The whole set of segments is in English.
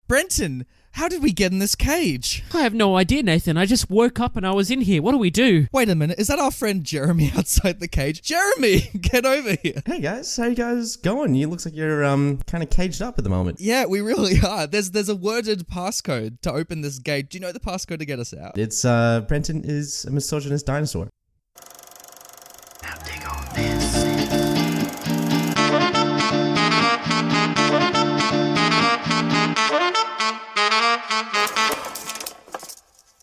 Brenton, how did we get in this cage? I have no idea, Nathan. I just woke up and I was in here. What do we do? Wait a minute, is that our friend Jeremy outside the cage? Jeremy, get over here. Hey guys, how you guys going? You looks like you're kind of caged up at the moment. Yeah, we really are. There's a worded passcode to open this gate. Do you know the passcode to get us out? It's Brenton is a misogynist dinosaur. Now dig on this.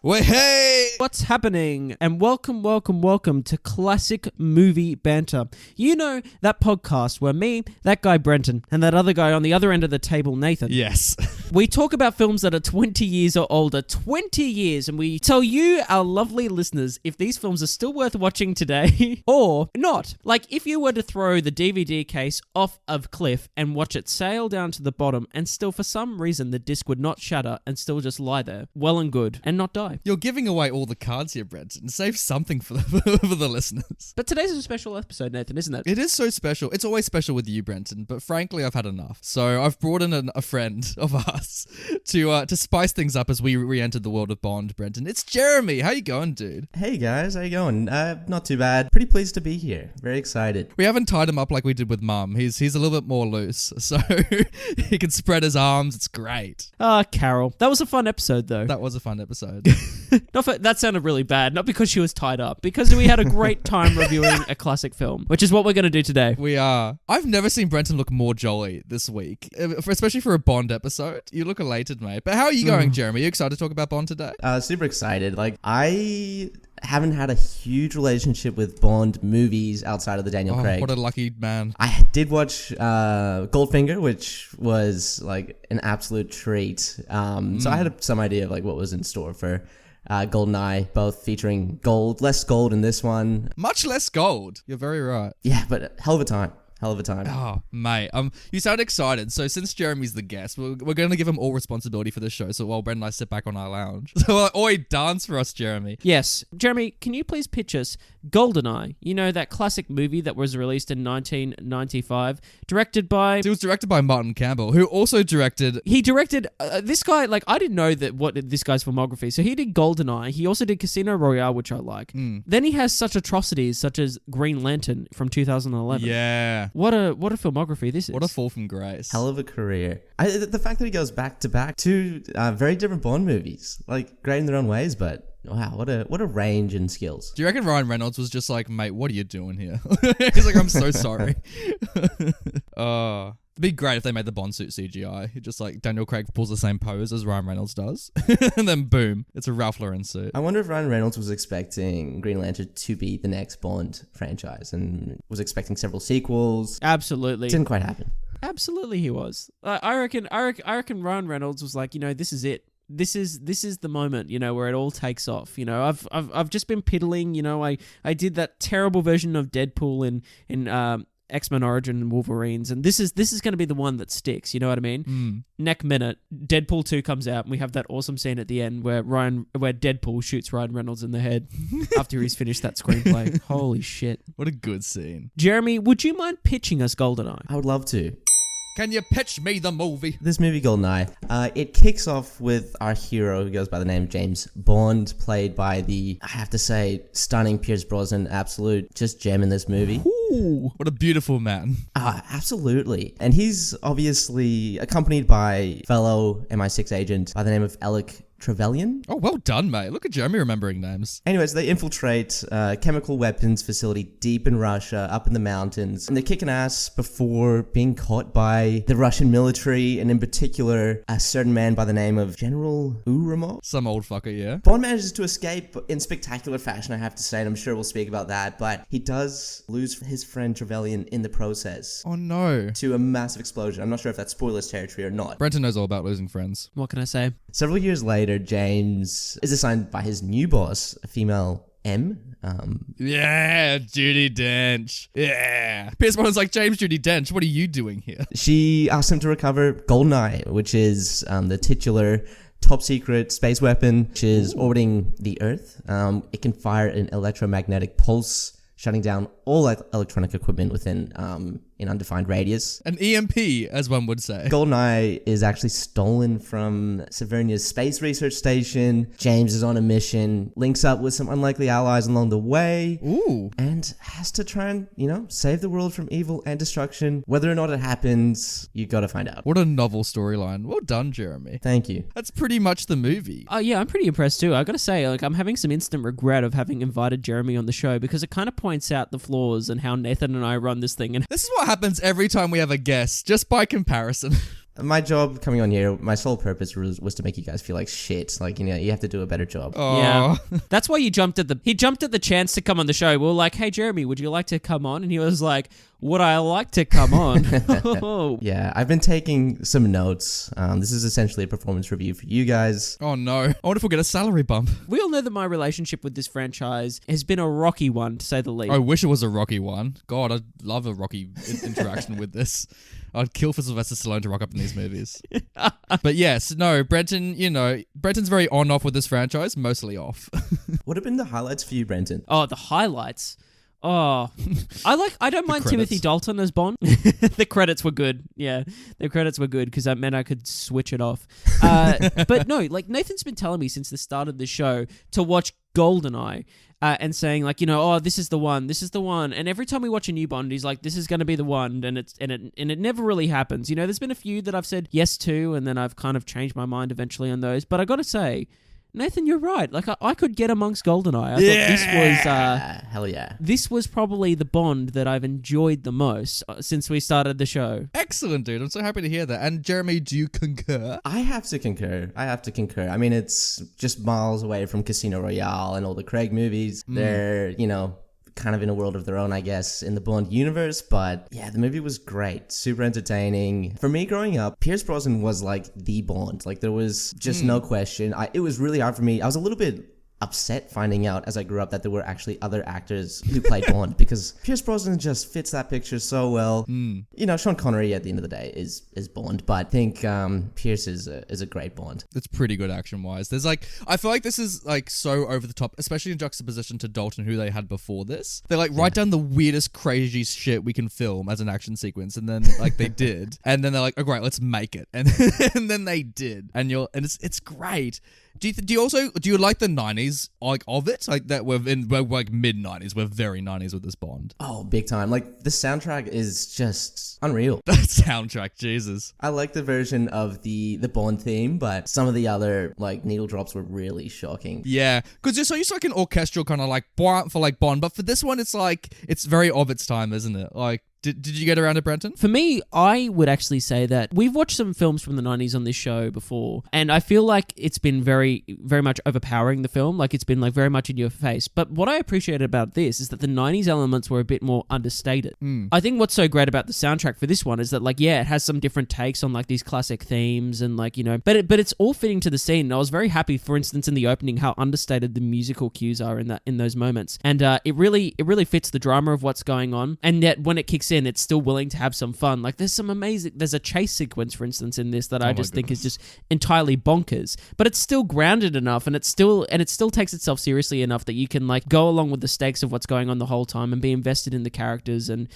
Wait, hey! What's happening? And welcome to Classic Movie Banter. You know, that podcast where me, that guy Brenton, and that other guy on the other end of the table, Nathan. Yes. We talk about films that are 20 years or older, 20 years, and we tell you, our lovely listeners, if these films are still worth watching today or not. Like, if you were to throw the DVD case off a cliff and watch it sail down to the bottom and still for some reason the disc would not shatter and still just lie there, well and good, and not die. You're giving away all the cards here, Brenton. Save something for the listeners. But today's a special episode, Nathan, isn't it? It is so special. It's always special with you, Brenton, but frankly, I've had enough. So I've brought in a friend of us to spice things up as we re-entered the world of Bond, Brenton. It's Jeremy. How you going, dude? Hey guys, how you going? Not too bad. Pretty pleased to be here. Very excited. We haven't tied him up like we did with Mum. He's a little bit more loose, so he can spread his arms. It's great. Carol. That was a fun episode, though. That was a fun episode. That sounded really bad. Not because she was tied up. Because we had a great time reviewing a classic film, which is what we're going to do today. We are. I've never seen Brenton look more jolly this week, especially for a Bond episode. You look elated, mate. But how are you going, Jeremy? Are you excited to talk about Bond today? Super excited. Like, I haven't had a huge relationship with Bond movies outside of the Daniel Craig. What a lucky man. I did watch Goldfinger, which was like an absolute treat. So I had some idea of like what was in store for GoldenEye, both featuring gold, less gold in this one. Much less gold. You're very right. Yeah, but hell of a time. Hell of a time. Oh, mate. You sound excited. So since Jeremy's the guest, we're going to give him all responsibility for this show. So while Brendan and I sit back on our lounge. So, oi, dance for us, Jeremy. Yes. Jeremy, can you please pitch us GoldenEye? You know, that classic movie that was released in 1995, directed by... It was directed by Martin Campbell, who also directed... He directed... this guy, like, I didn't know what this guy's filmography. So he did GoldenEye. He also did Casino Royale, which I like. Then he has such atrocities, such as Green Lantern from 2011. Yeah. What a filmography this is. What a fall from grace. Hell of a career. The fact that he goes back to back to very different Bond movies, like great in their own ways, but wow, what a range in skills. Do you reckon Ryan Reynolds was just like, mate, what are you doing here? He's like, I'm so sorry. It'd be great if they made the Bond suit CGI. Just like Daniel Craig pulls the same pose as Ryan Reynolds does. And then boom, it's a Ralph Lauren suit. I wonder if Ryan Reynolds was expecting Green Lantern to be the next Bond franchise and was expecting several sequels. Absolutely. Didn't quite happen. Absolutely he was. I reckon Ryan Reynolds was like, you know, this is it. This is the moment, you know, where it all takes off. You know, I've just been piddling, you know, I did that terrible version of Deadpool in X-Men Origin and Wolverines, and this is going to be the one that sticks, you know what I mean? Next minute, Deadpool 2 comes out, and we have that awesome scene at the end where Deadpool shoots Ryan Reynolds in the head after he's finished that screenplay. Holy shit. What a good scene. Jeremy, would you mind pitching us GoldenEye? I would love to. Can you pitch me the movie? This movie, GoldenEye, it kicks off with our hero who goes by the name of James Bond, played by the, I have to say, stunning Pierce Brosnan. Absolute just gem in this movie. Ooh, what a beautiful man. Absolutely. And he's obviously accompanied by fellow MI6 agent by the name of Alec Trevelyan. Oh, well done, mate. Look at Jeremy remembering names. Anyways, they infiltrate a chemical weapons facility deep in Russia, up in the mountains, and they're kicking ass before being caught by the Russian military, and in particular, a certain man by the name of General Uramov. Some old fucker, yeah. Bond manages to escape in spectacular fashion, I have to say, and I'm sure we'll speak about that, but he does lose his friend Trevelyan in the process. Oh, no. To a massive explosion. I'm not sure if that's spoilers territory or not. Brenton knows all about losing friends. What can I say? Several years later, James is assigned by his new boss, a female M. Yeah, Judi Dench. Yeah. Pierce Brosnan's like, James Judi Dench, what are you doing here? She asks him to recover GoldenEye, which is the titular top secret space weapon, which is orbiting the Earth. It can fire an electromagnetic pulse, shutting down all electronic equipment within in undefined radius. An EMP, as one would say. GoldenEye is actually stolen from Severnia's space research station. James is on a mission, links up with some unlikely allies along the way. Ooh. And has to try and, save the world from evil and destruction. Whether or not it happens, you gotta find out. What a novel storyline. Well done, Jeremy. Thank you. That's pretty much the movie. Yeah, I'm pretty impressed too. I gotta say, I'm having some instant regret of having invited Jeremy on the show because it kind of points out the flaws and how Nathan and I run this thing. And This is what happens every time we have a guest, just by comparison. My job coming on here, my sole purpose was to make you guys feel like shit. Like, you have to do a better job. Oh. Yeah, that's why he jumped at the chance to come on the show. We were like, hey, Jeremy, would you like to come on? And he was like, would I like to come on? Yeah, I've been taking some notes. This is essentially a performance review for you guys. Oh no. I wonder if we'll get a salary bump. We all know that my relationship with this franchise has been a rocky one, to say the least. I wish it was a rocky one. God, I'd love a rocky interaction with this. I'd kill for Sylvester Stallone to rock up in these movies. But yes, no, Brenton, Brenton's very on-off with this franchise, mostly off. What have been the highlights for you, Brenton? Oh, the highlights. Oh, I don't mind Timothy Dalton as Bond. The credits were good. Yeah, the credits were good because that meant I could switch it off. But no, like Nathan's been telling me since the start of the show to watch GoldenEye. And saying like, oh, this is the one. And every time we watch a new Bond, he's like, this is going to be the one. And it never really happens. There's been a few that I've said yes to, and then I've kind of changed my mind eventually on those. But I got to say, Nathan, you're right. Like I could get amongst GoldenEye. I thought this was hell yeah. This was probably the Bond that I've enjoyed the most since we started the show. Excellent, dude. I'm so happy to hear that. And Jeremy, do you concur? I have to concur. I mean, it's just miles away from Casino Royale and all the Craig movies. They're, kind of in a world of their own, I guess, in the Bond universe. But yeah, the movie was great. Super entertaining. For me growing up, Pierce Brosnan was like the Bond. Like there was just no question. It was really hard for me. I was a little bit upset finding out as I grew up that there were actually other actors who played Bond because Pierce Brosnan just fits that picture so well. Sean Connery at the end of the day is Bond, but I think Pierce is a great Bond. It's pretty good action wise. There's I feel like this is like so over the top, especially in juxtaposition to Dalton, who they had before this. They write down the weirdest, crazy shit we can film as an action sequence, and then they did, and then they're like, oh great, let's make it, and and then they did, and it's great. Do you like the 90s of it? Like that we're like mid 90s. We're very 90s with this Bond. Oh, big time. Like the soundtrack is just unreal. That soundtrack, Jesus. I like the version of the Bond theme, but some of the other needle drops were really shocking. Yeah, because you're so used to an orchestral kind of for Bond, but for this one it's very of its time, isn't it? Did you get around to Brenton? For me, I would actually say that we've watched some films from the 90s on this show before, and I feel like it's been very, very much overpowering the film. Like, it's been, very much in your face. But what I appreciated about this is that the 90s elements were a bit more understated. I think what's so great about the soundtrack for this one is that, it has some different takes on, these classic themes and, but it's all fitting to the scene. And I was very happy, for instance, in the opening, how understated the musical cues are in those moments. And it really fits the drama of what's going on. And yet, when it kicks in, it's still willing to have some fun. There's a chase sequence, for instance, in this that I just think is just entirely bonkers, but it's still grounded enough, and it still takes itself seriously enough that you can go along with the stakes of what's going on the whole time and be invested in the characters and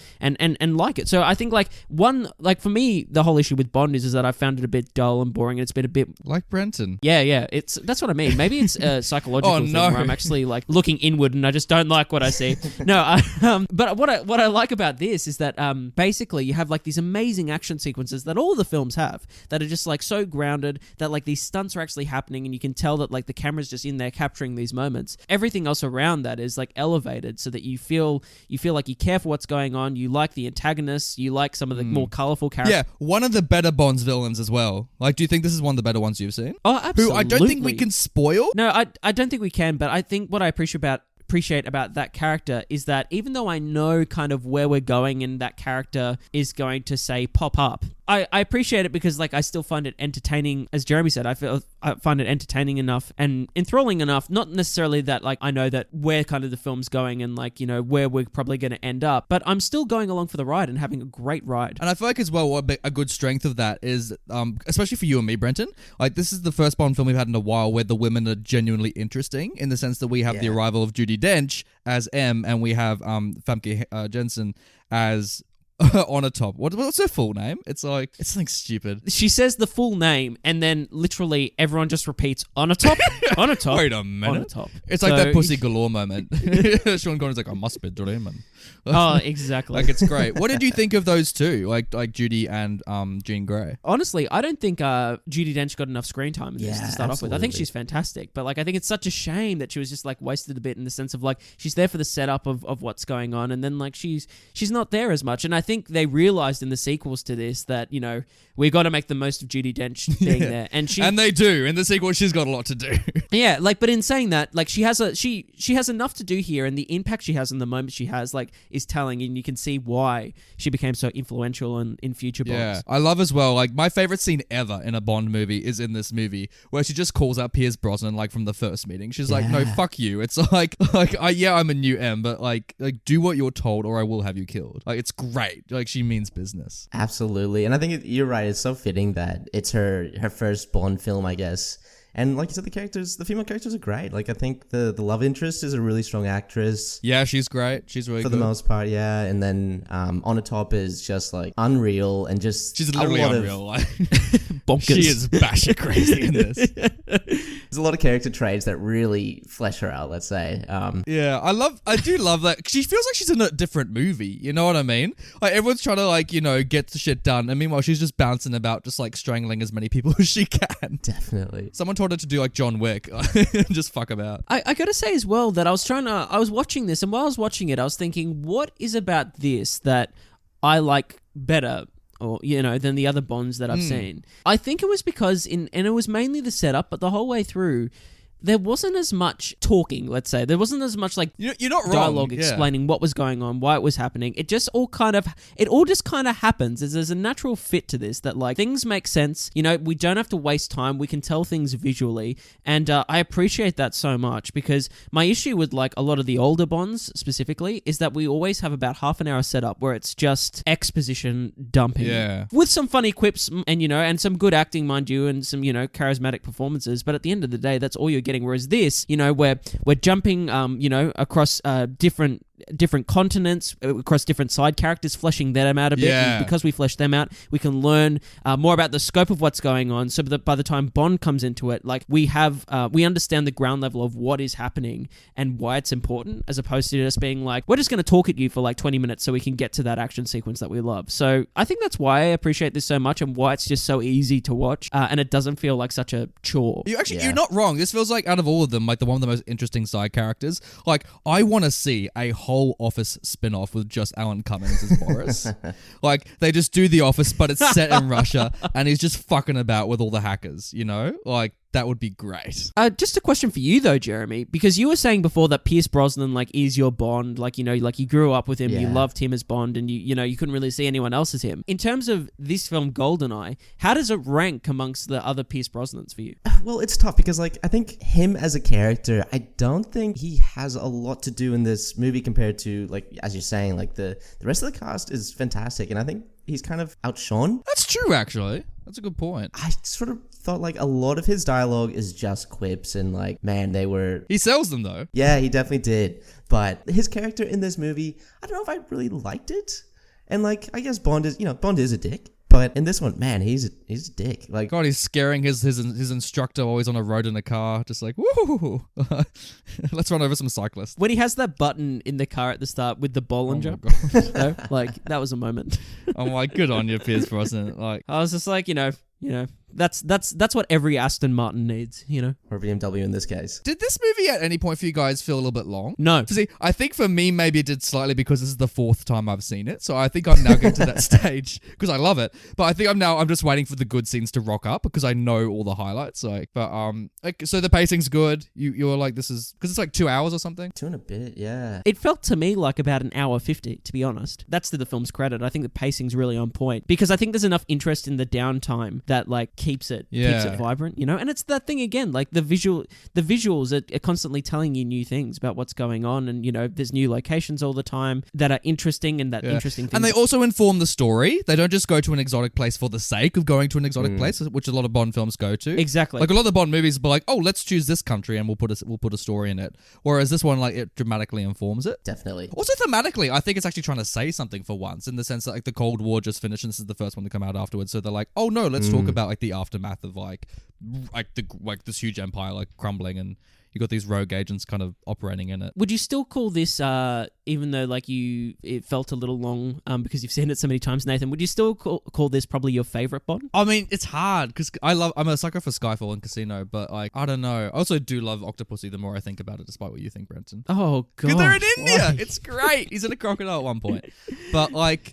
like it. So I think for me, the whole issue with Bond is that I found it a bit dull and boring, and it's been a bit like Brenton. Yeah. That's what I mean. Maybe it's a psychological thing where I'm actually looking inward and I just don't like what I see. No, but what I like about this is that basically you have these amazing action sequences that all the films have that are just so grounded that these stunts are actually happening, and you can tell that the camera's just in there capturing these moments. Everything else around that is elevated so that you feel like you care for what's going on, you like the antagonists, you like some of the more colorful characters. Yeah, one of the better Bond's villains as well. Do you think this is one of the better ones you've seen? Oh, absolutely. Who I don't think we can spoil. No, I don't think we can, but I think what I appreciate about that character is that even though I know kind of where we're going and that character is going to say pop up, I appreciate it because I still find it entertaining. As Jeremy said, I find it entertaining enough and enthralling enough, not necessarily that I know that where kind of the film's going and where we're probably going to end up, but I'm still going along for the ride and having a great ride. And I feel as well a good strength of that is, especially for you and me, Brenton, this is the first Bond film we've had in a while where the women are genuinely interesting, in the sense that we have the arrival of Judi Dench as M, and we have Famke Jensen as On a top. What's her full name? It's something stupid. She says the full name, and then literally everyone just repeats on a top, on a top. Wait a minute. On a top. It's like that pussy galore moment. Sean Connery's like, I must be dreaming. Oh, exactly. Like, it's great. What did you think of those two? Like Judy and Jean Grey? Honestly, I don't think Judi Dench got enough screen time in this to start off with. I think she's fantastic, but like I think it's such a shame that she was just like wasted a bit in the sense of like she's there for the setup of what's going on, and then like she's not there as much. And I think they realized in the sequels to this that, you know, we got to make the most of Judi Dench being there, and they do in the sequel. She's got a lot to do. Yeah, like, but in saying that, like she has enough to do here, and the impact she has in the moment she has like is telling, and you can see why she became so influential in future Bonds. Yeah, I love as well. Like my favorite scene ever in a Bond movie is in this movie where she just calls out Pierce Brosnan like from the first meeting. She's like, "No, fuck you." It's like I'm a new M, but like do what you're told, or I will have you killed. Like it's great. Like she means business. Absolutely, and I think you're right. It's so fitting that it's her first Bond film, I guess. And like you said, the female characters are great. Like I think the love interest is a really strong actress. Yeah, she's great. She's really for good. the most part, yeah. And then On a Top is just like unreal and just she's literally unreal. Like bonkers. She is batshit crazy in this. There's a lot of character traits that really flesh her out. Let's say. Yeah, I do love that. She feels like she's in a different movie. You know what I mean? Like everyone's trying to like get the shit done, and meanwhile she's just bouncing about, just like strangling as many people as she can. Definitely. Someone told her to do like John Wick, just fuck about. I gotta say as well that I was watching this, and while I was watching it, I was thinking, what is about this that I like better, or than the other Bonds that I've seen? I think it was because and it was mainly the setup, but the whole way through, there wasn't as much talking, let's say. There wasn't as much like you're not wrong. Dialogue explaining what was going on, why it was happening. It all just kind of happens. There's a natural fit to this that like things make sense. We don't have to waste time. We can tell things visually. And I appreciate that so much, because my issue with like a lot of the older Bonds specifically is that we always have about half an hour setup where it's just exposition dumping. Yeah. With some funny quips and some good acting, mind you, and some, charismatic performances. But at the end of the day, that's all you're getting. Whereas this, we're jumping, across different continents, across different side characters, fleshing them out a bit. Yeah. And because we flesh them out, we can learn more about the scope of what's going on, so that by the time Bond comes into it, like we understand the ground level of what is happening and why it's important, as opposed to just being like, we're just going to talk at you for like 20 minutes so we can get to that action sequence that we love. So I think that's why I appreciate this so much, and why it's just so easy to watch, and it doesn't feel like such a chore. You're not wrong. This feels like, out of all of them, like the one of the most interesting side characters. Like, I want to see a whole Office spin-off with just Alan Cummings as Boris. Like, they just do The Office, but it's set in Russia, and he's just fucking about with all the hackers, Like, that would be great. Just a question for you though, Jeremy, because you were saying before that Pierce Brosnan like is your Bond, like like you grew up with him, you loved him as Bond, and you couldn't really see anyone else as him. In terms of this film GoldenEye, how does it rank amongst the other Pierce Brosnans for you? Well, it's tough because like I think him as a character, I don't think he has a lot to do in this movie compared to, like, as you're saying, like the rest of the cast is fantastic, and I think he's kind of outshone. That's true, actually. That's a good point. I sort of thought like a lot of his dialogue is just quips, and like, man, he sells them though. Yeah, he definitely did. But his character in this movie, I don't know if I really liked it. And like, I guess Bond is a dick. But in this one, man, he's a dick. Like, God, he's scaring his instructor while he's on a road in a car, just like, woo, let's run over some cyclists. When he has that button in the car at the start with the Bollinger, like that was a moment. I'm like, good on you, Pierce Brosnan. Like, I was just like, that's what every Aston Martin needs, or BMW in this case. Did this movie at any point for you guys feel a little bit long? No. See, I think for me, maybe it did slightly because this is the 4th time I've seen it. So I think I'm now getting to that stage because I love it. But I think I'm just waiting for the good scenes to rock up because I know all the highlights. Like, but so the pacing's good. You're like, this is because it's like 2 hours or something. 2 and a bit, yeah. It felt to me like about an hour 50, to be honest. That's to the film's credit. I think the pacing's really on point because I think there's enough interest in the downtime that like keeps it Yeah. vibrant, you know. And it's that thing again, like the visuals are constantly telling you new things about what's going on, and you know, there's new locations all the time that are interesting, and that interesting things. And they also inform the story. They don't just go to an exotic place for the sake of going to an exotic place, which a lot of Bond films go to. Exactly. Like a lot of the Bond movies will be like, oh, let's choose this country and we'll put a story in it. Whereas this one, like, it dramatically informs it. Definitely. Also thematically, I think it's actually trying to say something for once, in the sense that like the Cold War just finished and this is the first one to come out afterwards. So they're like, oh no, let's talk about like the aftermath of like this huge empire like crumbling, and you got these rogue agents kind of operating in it. Would you still call this, even though like it felt a little long because you've seen it so many times, Nathan, would you still call this probably your favorite Bond? I mean, it's hard because I'm a sucker for Skyfall and Casino, but like, I don't know. I also do love Octopussy the more I think about it, despite what you think, Brenton. Oh, God. Because they're in India. It's great. He's in a crocodile at one point. But like,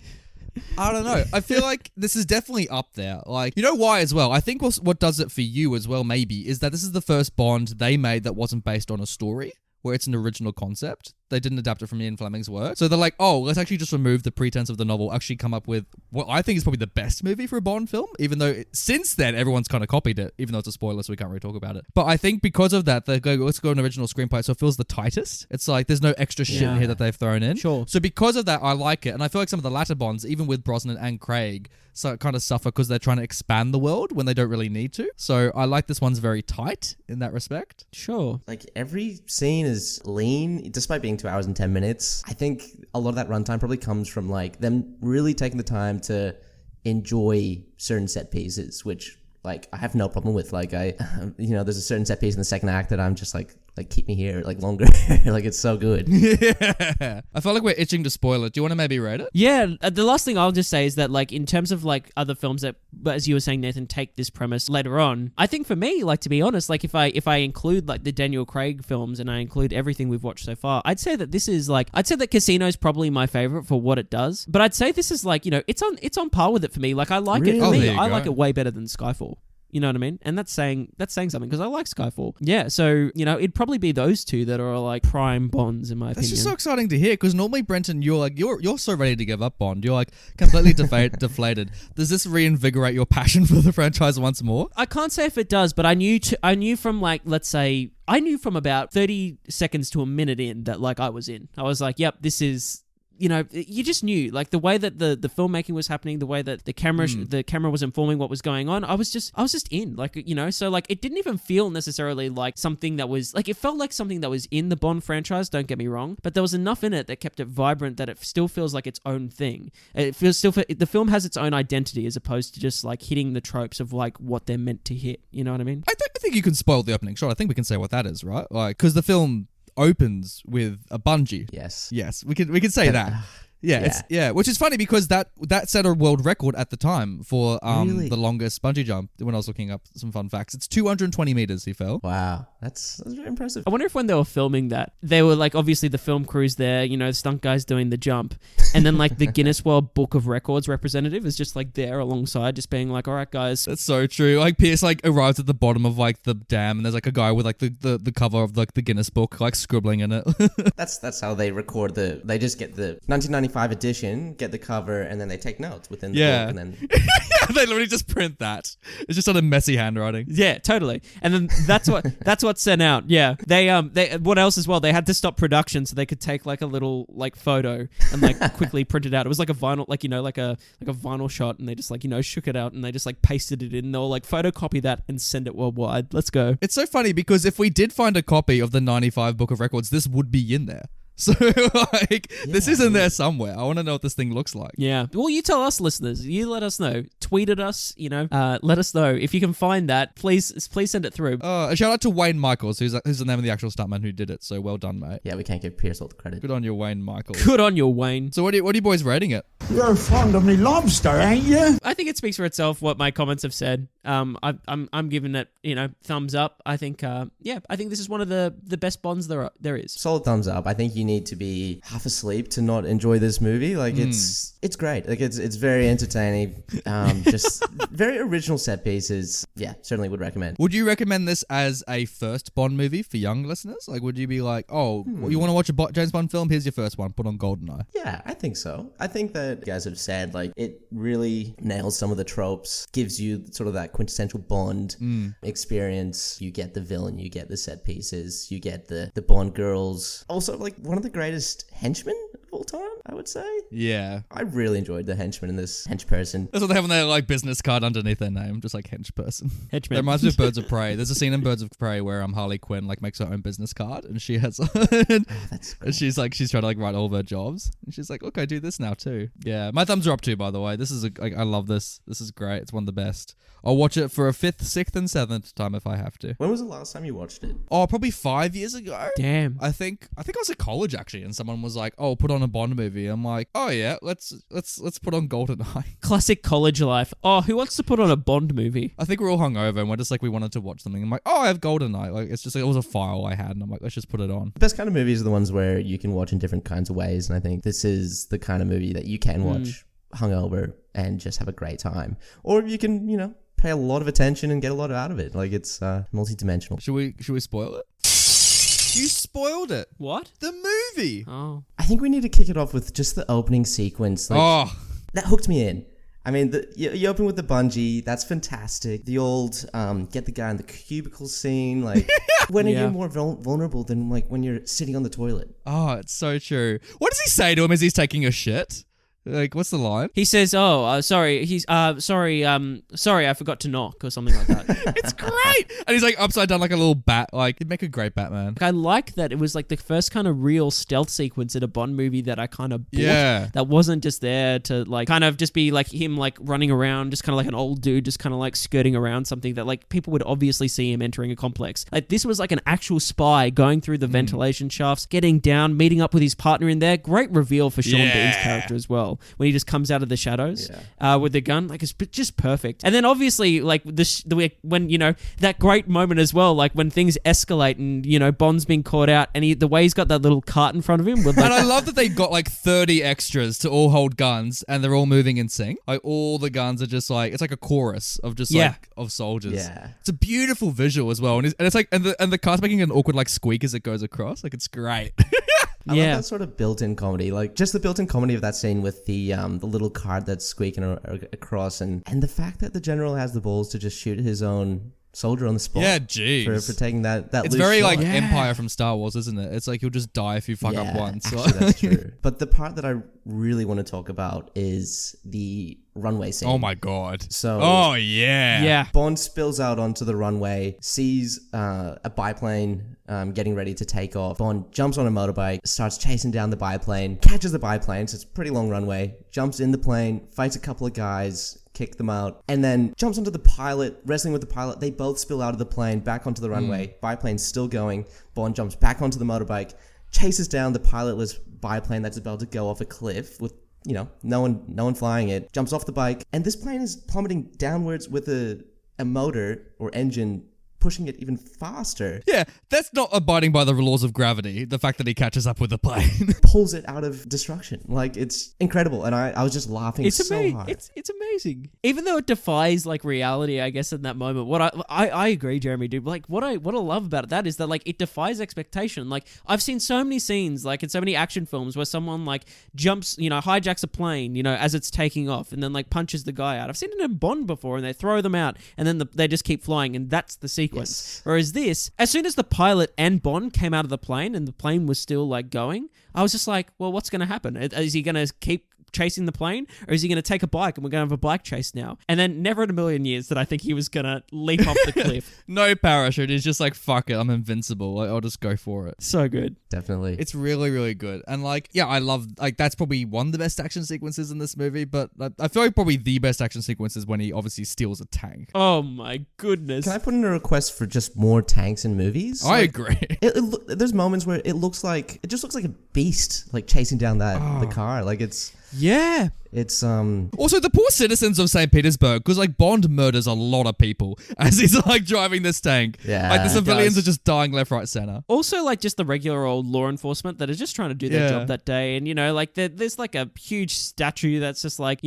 I don't know. I feel like this is definitely up there. Like, you know why as well? I think what does it for you as well, maybe, is that this is the first Bond they made that wasn't based on a story, where it's an original concept. They didn't adapt it from Ian Fleming's work. So they're like, oh, let's actually just remove the pretense of the novel, actually come up with what I think is probably the best movie for a Bond film, even though since then everyone's kind of copied it, even though it's a spoiler, so we can't really talk about it. But I think because of that, they go, let's go an original screenplay, so it feels the tightest. It's like there's no extra shit in here that they've thrown in. Sure. So because of that, I like it. And I feel like some of the latter Bonds, even with Brosnan and Craig, so kind of suffer because they're trying to expand the world when they don't really need to. So I like this one's very tight in that respect. Sure. Like, every scene is lean, despite being 2 hours and 10 minutes. I think a lot of that runtime probably comes from, like, them really taking the time to enjoy certain set pieces, which, like, I have no problem with. Like, there's a certain set piece in the second act that I'm just like keep me here, like, longer. Like, it's so good. Yeah. I feel like we're itching to spoil it. Do you want to maybe rate it? Yeah, the last thing I'll just say is that, like, in terms of, like, other films that, as you were saying, Nathan, take this premise later on, I think for me, like, to be honest, like, if I include, like, the Daniel Craig films and I include everything we've watched so far, I'd say that Casino's probably my favorite for what it does, but I'd say this is, like, you know, it's on par with it for me. Like, I like it. For me, I like it way better than Skyfall. You know what I mean? And that's saying something, because I like Skyfall. Yeah, so, you know, it'd probably be those two that are like prime Bonds in my opinion. That's just so exciting to hear, because normally, Brenton, you're so ready to give up Bond. You're like completely deflated. Does this reinvigorate your passion for the franchise once more? I can't say if it does, but I knew from, like, let's say, I knew from about 30 seconds to a minute in that, like, I was in. I was like, yep, this is... You know, you just knew, like, the way that the filmmaking was happening, the way that the camera was informing what was going on. I was just in, like, you know. So, like, it didn't even feel necessarily like something that was like, it felt like something that was in the Bond franchise. Don't get me wrong, but there was enough in it that kept it vibrant that it still feels like its own thing. The film has its own identity as opposed to just like hitting the tropes of like what they're meant to hit. You know what I mean? I think you can spoil the opening shot. I think we can say what that is, right? Like, because the film opens with a bungee. Yes, we can say that. Yeah, which is funny because that set a world record at the time for Really? the longest bungee jump. When I was looking up some fun facts, it's 220 meters he fell. Wow, that's very impressive. I wonder if when they were filming that, they were like, obviously the film crew's there, you know, the stunt guys doing the jump, and then like the Guinness World Book of Records representative is just like there alongside, just being like, all right, guys. That's so true. Like Pierce like arrives at the bottom of like the dam, and there's like a guy with like the cover of like the Guinness book like scribbling in it. That's how they record they just get the 1995 edition, get the cover, and then they take notes within the book, and then they literally just print that. It's just on a messy handwriting. Yeah, totally. And then that's what's sent out. Yeah. They what else as well? They had to stop production so they could take like a little like photo and like quickly print it out. It was like a vinyl, like, you know, like a vinyl shot, and they just like, you know, shook it out and they just like pasted it in. They'll like photocopy that and send it worldwide. Let's go. It's so funny because if we did find a copy of the 95 Book of Records, this would be in there. So, like, this is in there somewhere. I want to know what this thing looks like. Yeah. Well, you tell us, listeners. You let us know. Tweet at us, you know. Let us know. If you can find that, please send it through. A shout out to Wayne Michaels, who's the name of the actual stuntman who did it. So, well done, mate. yeah, we can't give Pierce all the credit. Good on you, Wayne Michaels. Good on you, Wayne. So, what are you boys rating it? You're fond of me lobster, ain't you? I think it speaks for itself what my comments have said. I'm giving it, you know, thumbs up. I think I think this is one of the best Bonds there is. Solid thumbs up. I think you need to be half asleep to not enjoy this movie. Like it's great. Like it's very entertaining. Just very original set pieces. Yeah, certainly would recommend. Would you recommend this as a first Bond movie for young listeners? Like, would you be like, oh, you want to watch a James Bond film? Here's your first one. Put on GoldenEye. Yeah, I think so. I think that you guys have said, like, it really nails some of the tropes, gives you sort of that quintessential Bond experience. You get the villain, you get the set pieces, you get the Bond girls. Also, like, one of the greatest henchmen of all time, I would say. Yeah. I really enjoyed the henchman in this hench person. That's what they have on their like business card underneath their name, just like hench person. Henchman. That reminds me of Birds of Prey. There's a scene in Birds of Prey where Harley Quinn like makes her own business card, and she has, That's cool. and she's trying to like write all of her jobs, and she's like, look, I do this now too. Yeah, my thumbs are up too. By the way, this is I love this. This is great. It's one of the best. I'll watch it for a 5th, 6th, and 7th time if I have to. When was the last time you watched it? Oh, probably 5 years ago. Damn. I think I was at college actually, and someone was like, "Oh, put on a Bond movie." I'm like, "Oh yeah, let's put on GoldenEye." Classic college life. Oh, who wants to put on a Bond movie? I think we're all hungover, and we're just like, we wanted to watch something. I'm like, "Oh, I have GoldenEye." Like, it's just like it was a file I had, and I'm like, let's just put it on. The best kind of movies are the ones where you can watch in different kinds of ways, and I think this is the kind of movie that you can watch hungover and just have a great time. Or you can, pay a lot of attention and get a lot out of it. Like, it's multi-dimensional. Should we spoil it? You spoiled it. What? The movie. Oh. I think we need to kick it off with just the opening sequence. Like, that hooked me in. I mean, you open with the bungee. That's fantastic. The old get the guy in the cubicle scene. Like, when are you more vulnerable than like when you're sitting on the toilet? Oh, it's so true. What does he say to him as he's taking a shit? Like, what's the line? He says, sorry. He's, sorry, I forgot to knock or something like that. It's great. And he's like upside down like a little bat. Like, he'd make a great Batman. I like that it was like the first kind of real stealth sequence in a Bond movie that I kind of bought. Yeah. That wasn't just there to like kind of just be like him like running around, just kind of like an old dude, just kind of like skirting around something that like people would obviously see him entering a complex. Like this was like an actual spy going through the ventilation shafts, getting down, meeting up with his partner in there. Great reveal for Sean Bean's character as well. When he just comes out of the shadows with the gun, like it's just perfect. And then obviously like when that great moment as well, like when things escalate and Bond's being caught out and the way he's got that little cart in front of him with like, and I love that they got like 30 extras to all hold guns and they're all moving in sync. Like all the guns are just like, it's like a chorus of just like of soldiers. Yeah. It's a beautiful visual as well, and it's like and the car's making an awkward like squeak as it goes across. Like it's great. I love that sort of built-in comedy, like just the built-in comedy of that scene with the little card that's squeaking across, and the fact that the general has the balls to just shoot his own soldier on the spot. Yeah, jeez. For taking that it's loose very shot. like Empire from Star Wars, isn't it? It's like you'll just die if you fuck up once. Actually, that's true. But the part that I really want to talk about is the runway scene. Oh my god. So oh yeah. Bond spills out onto the runway, sees a biplane getting ready to take off. Bond jumps on a motorbike, starts chasing down the biplane, catches the biplane, so it's a pretty long runway, jumps in the plane, fights a couple of guys, kick them out, and then jumps onto the pilot, wrestling with the pilot. They both spill out of the plane, back onto the runway. Biplane's still going. Bond jumps back onto the motorbike, chases down the pilotless biplane that's about to go off a cliff with no one flying it, jumps off the bike, and this plane is plummeting downwards with a motor or engine pushing it even faster. Yeah, that's not abiding by the laws of gravity, the fact that he catches up with the plane. Pulls it out of destruction. Like, it's incredible. And I was just laughing so hard. It's amazing. Even though it defies like reality, I guess in that moment. What I agree, Jeremy, dude. Like what I love about that is that like it defies expectation. Like I've seen so many scenes like in so many action films where someone like jumps, hijacks a plane, as it's taking off and then like punches the guy out. I've seen it in Bond before and they throw them out and then they just keep flying and that's the sequence. Yes. Whereas this, as soon as the pilot and Bond came out of the plane and the plane was still like going, I was just like, well, what's going to happen? Is he going to keep chasing the plane or is he going to take a bike and we're going to have a bike chase now? And then never in a million years did I think he was going to leap off the cliff. No parachute. He's just like, fuck it, I'm invincible. Like, I'll just go for it. So good. Definitely. It's really, really good. And like, yeah, I love, like, that's probably one of the best action sequences in this movie, but I feel like probably the best action sequence is when he obviously steals a tank. Oh my goodness. Can I put in a request for just more tanks in movies? I agree. There's moments where it just looks like a beast, like chasing down the car. Like it's Also the poor citizens of St. Petersburg, because like Bond murders a lot of people as he's like driving this tank. Yeah, like the civilians are just dying left, right, center. Also like just the regular old law enforcement that are just trying to do their job that day, and like there's like a huge statue that's just like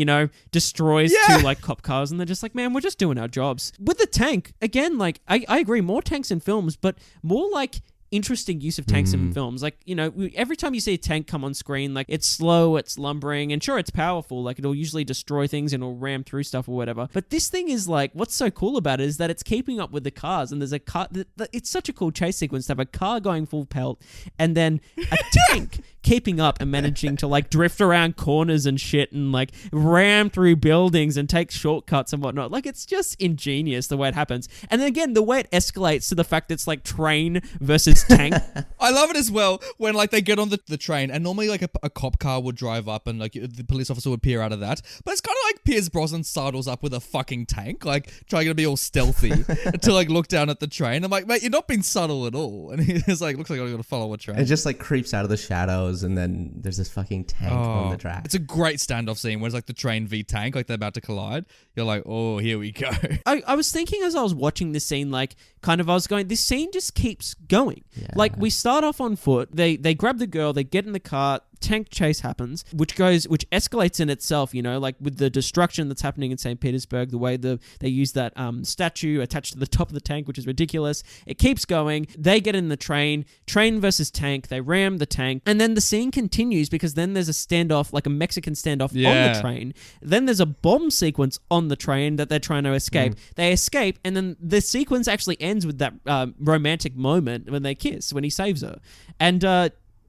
destroys two like cop cars, and they're just like, man, we're just doing our jobs. With the tank again, like I agree, more tanks in films, but more like interesting use of tanks in films. Like, you know, every time you see a tank come on screen, like, it's slow, it's lumbering, and sure, it's powerful. Like, it'll usually destroy things and it'll ram through stuff or whatever. But this thing is like, what's so cool about it is that it's keeping up with the cars, and there's a car. It's such a cool chase sequence to have a car going full pelt and then a tank keeping up and managing to like drift around corners and shit and like ram through buildings and take shortcuts and whatnot. Like, it's just ingenious the way it happens. And then again, the way it escalates to the fact that it's like train versus tank. I love it as well when like they get on the train, and normally like a cop car would drive up and like the police officer would peer out of that, but it's kind of like Pierce Brosnan sidles up with a fucking tank, like trying to be all stealthy to like look down at the train. I'm like, mate, you're not being subtle at all. And he's like, looks like I'm gonna follow a train. It just like creeps out of the shadows, and then there's this fucking tank on the track. It's a great standoff scene where it's like the train v tank, like they're about to collide. You're like, oh, here we go. I was thinking as I was watching this scene, like, kind of, I was going, this scene just keeps going. Yeah. Like, we start off on foot, they grab the girl, they get in the car, tank chase happens, which escalates in itself, you know, like with the destruction that's happening in St. Petersburg, the way they use that statue attached to the top of the tank, which is ridiculous. It keeps going. They get in the train versus tank, they ram the tank, and then the scene continues because then there's a standoff, like a Mexican standoff on the train. Then there's a bomb sequence on the train that they're trying to escape. They escape, and then the sequence actually ends with that romantic moment when they kiss, when he saves her. And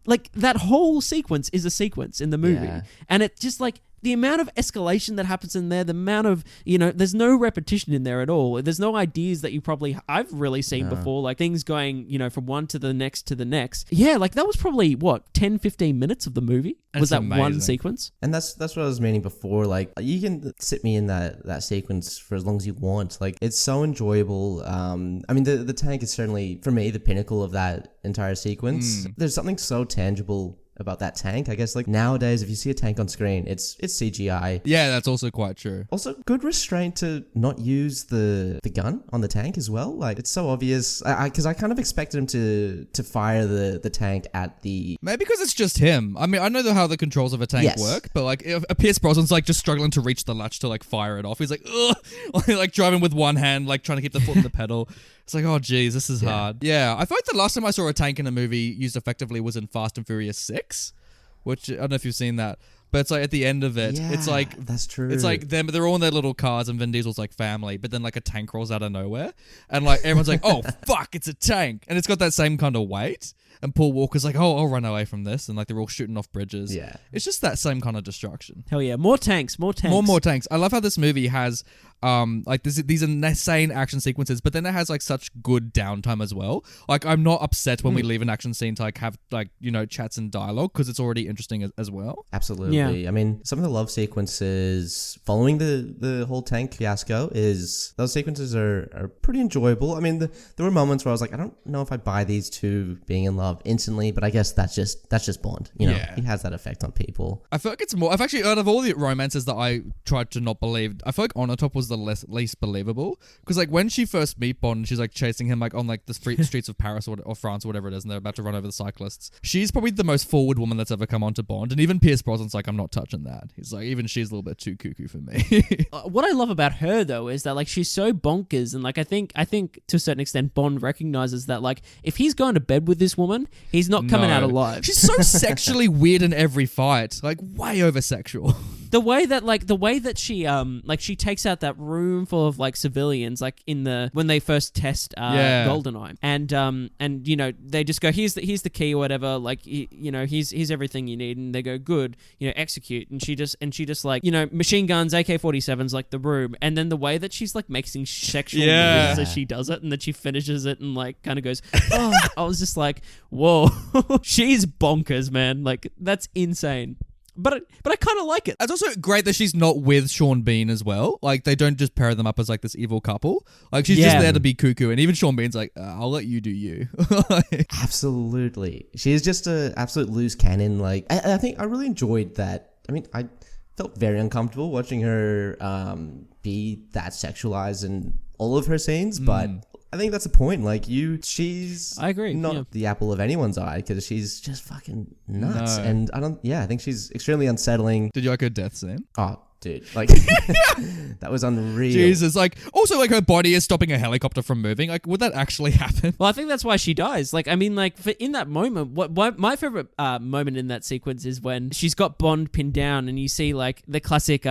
like, that whole sequence is a sequence in the movie. Yeah. And it just, like, the amount of escalation that happens in there, the amount of, you know, there's no repetition in there at all. There's no ideas that I've really seen before, like things going, you know, from one to the next. Yeah, like that was probably, 10, 15 minutes of the movie? Was that amazing. one sequence? And that's what I was meaning before. Like, you can sit me in that sequence for as long as you want. Like, it's so enjoyable. I mean, the tank is certainly, for me, the pinnacle of that entire sequence. There's something so tangible about that tank. I guess, like, nowadays, if you see a tank on screen, it's CGI. Yeah, that's also quite true. Also, good restraint to not use the gun on the tank as well. Like, it's so obvious. Because I kind of expected him to fire the tank at the... Maybe because it's just him. I mean, I know how the controls of a tank work, but like, if Pierce Brosnan's like just struggling to reach the latch to like fire it off. He's like, ugh, like driving with one hand, like trying to keep the foot on the pedal. It's like, oh geez, this is hard. Yeah, I feel like the last time I saw a tank in a movie used effectively was in Fast and Furious 6, which I don't know if you've seen that. But it's like at the end of it, it's like... That's true. It's like they're all in their little cars and Vin Diesel's like family, but then like a tank rolls out of nowhere. And like everyone's like, oh fuck, it's a tank. And it's got that same kind of weight. And Paul Walker's like, oh, I'll run away from this. And like they're all shooting off bridges. Yeah. It's just that same kind of destruction. Hell yeah. More tanks. More tanks. I love how this movie has like these insane action sequences, but then it has like such good downtime as well. Like, I'm not upset when we leave an action scene to like have like, you know, chats and dialogue, because it's already interesting as well. Absolutely. Yeah. I mean, some of the love sequences following the whole tank fiasco those sequences are pretty enjoyable. I mean, there were moments where I was like, I don't know if I buy these two being in love instantly, but I guess that's just Bond. You know, he has that effect on people. I feel like it's more. I've actually, out of all the romances that I tried to not believe, I feel like On Top was the least believable, because like when she first meet Bond, she's like chasing him like on like the streets of Paris or France or whatever it is, and they're about to run over the cyclists. She's probably the most forward woman that's ever come onto Bond, and even Pierce Brosnan's like, I'm not touching that. He's like, even she's a little bit too cuckoo for me. What I love about her though is that like she's so bonkers, and like I think to a certain extent Bond recognizes that like if he's going to bed with this woman, he's not coming out alive. She's so sexually weird in every fight, like way over sexual. The way that she takes out that room full of like civilians, like when they first test GoldenEye, and you know they just go, here's the key or whatever, like you know here's everything you need, and they go, good, you know, execute, and she just like, you know, machine guns, AK-47s, like the room, and then the way that she's like making sexual noises as she does it, and then she finishes it and like kind of goes, oh, I was just like, whoa, she's bonkers, man, like that's insane. But I kind of like it. It's also great that she's not with Sean Bean as well. Like, they don't just pair them up as like this evil couple. Like, she's just there to be cuckoo. And even Sean Bean's like, I'll let you do you. Absolutely. She is just an absolute loose cannon. Like, I think I really enjoyed that. I mean, I felt very uncomfortable watching her be that sexualized in all of her scenes, but I think that's the point. Like, she's I agree, not the apple of anyone's eye, because she's just fucking nuts. No. And I think she's extremely unsettling. Did you like her death scene? Oh, dude. Like, that was unreal. Jesus, like, also, like, her body is stopping a helicopter from moving. Like, would that actually happen? Well, I think that's why she dies. Like, I mean, like, in that moment, what my favorite moment in that sequence is when she's got Bond pinned down, and you see like the classic,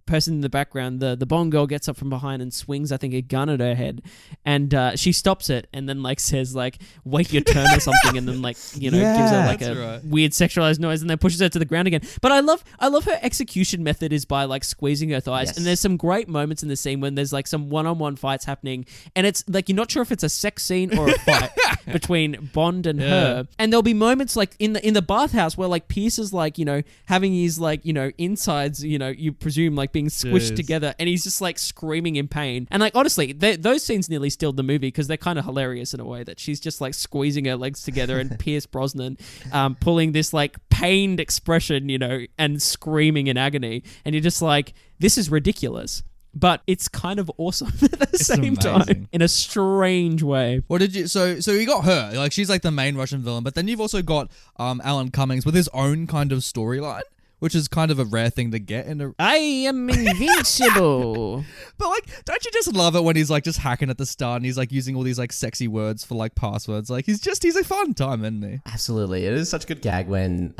person in the background, the Bond girl gets up from behind and swings, I think, a gun at her head, and she stops it and then like says like, "Wait your turn" or something, and then like gives her like a weird sexualized noise, and then pushes her to the ground again. But I love her execution method is by like squeezing her thighs, Yes. and there's some great moments in the scene when there's like some one-on-one fights happening, and it's like you're not sure if it's a sex scene or a fight between Bond and her, and there'll be moments like in the bathhouse where like Pierce is like having his like insides you presume like being squished together, and he's just like screaming in pain. And like honestly, those scenes nearly steal the movie because they're kind of hilarious in a way that she's just like squeezing her legs together, and Pierce Brosnan pulling this like pained expression, and screaming in agony, and you're just like, this is ridiculous. But it's kind of awesome at the same time in a strange way. What did you? So you got her, like she's like the main Russian villain, but then you've also got Alan Cummings with his own kind of storyline, which is kind of a rare thing to get in a... I am invincible. But like, don't you just love it when he's like just hacking at the start and he's like using all these like sexy words for like passwords? Like he's a fun time, isn't he? Absolutely. It is such a good gag when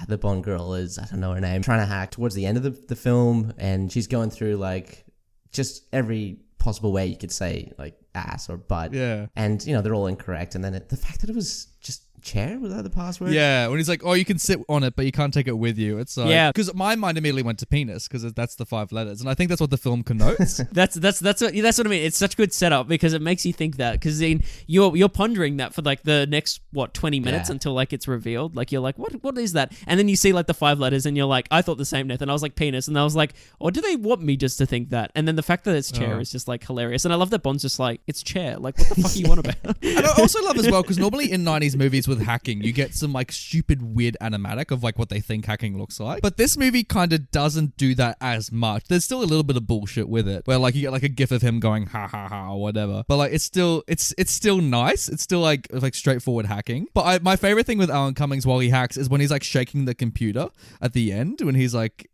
the Bond girl is, I don't know her name, trying to hack towards the end of the film, and she's going through like just every possible way you could say like ass or butt. Yeah. And they're all incorrect, and then the fact that it was just chair, was that the password? Yeah, when he's like, oh, you can sit on it, but you can't take it with you. It's like, yeah, because my mind immediately went to penis because that's the 5 letters, and I think that's what the film connotes. that's what I mean. It's such good setup because it makes you think that, because then you're pondering that for like the next 20 minutes until like it's revealed. Like you're like, what is that? And then you see like the 5 letters, and you're like, I thought the same, Nathan. I was like penis, and I was like, oh, do they want me just to think that? And then the fact that it's chair is just like hilarious, and I love that Bond's just like, it's chair. Like what the fuck are you on about? And I also love as well because normally in 90s movies with hacking, you get some like stupid weird animatic of like what they think hacking looks like, but this movie kind of doesn't do that as much. There's still a little bit of bullshit with it where like you get like a gif of him going ha ha ha or whatever, but like it's still nice. It's still like straightforward hacking. But my favorite thing with Alan Cummings while he hacks is when he's like shaking the computer at the end, when he's like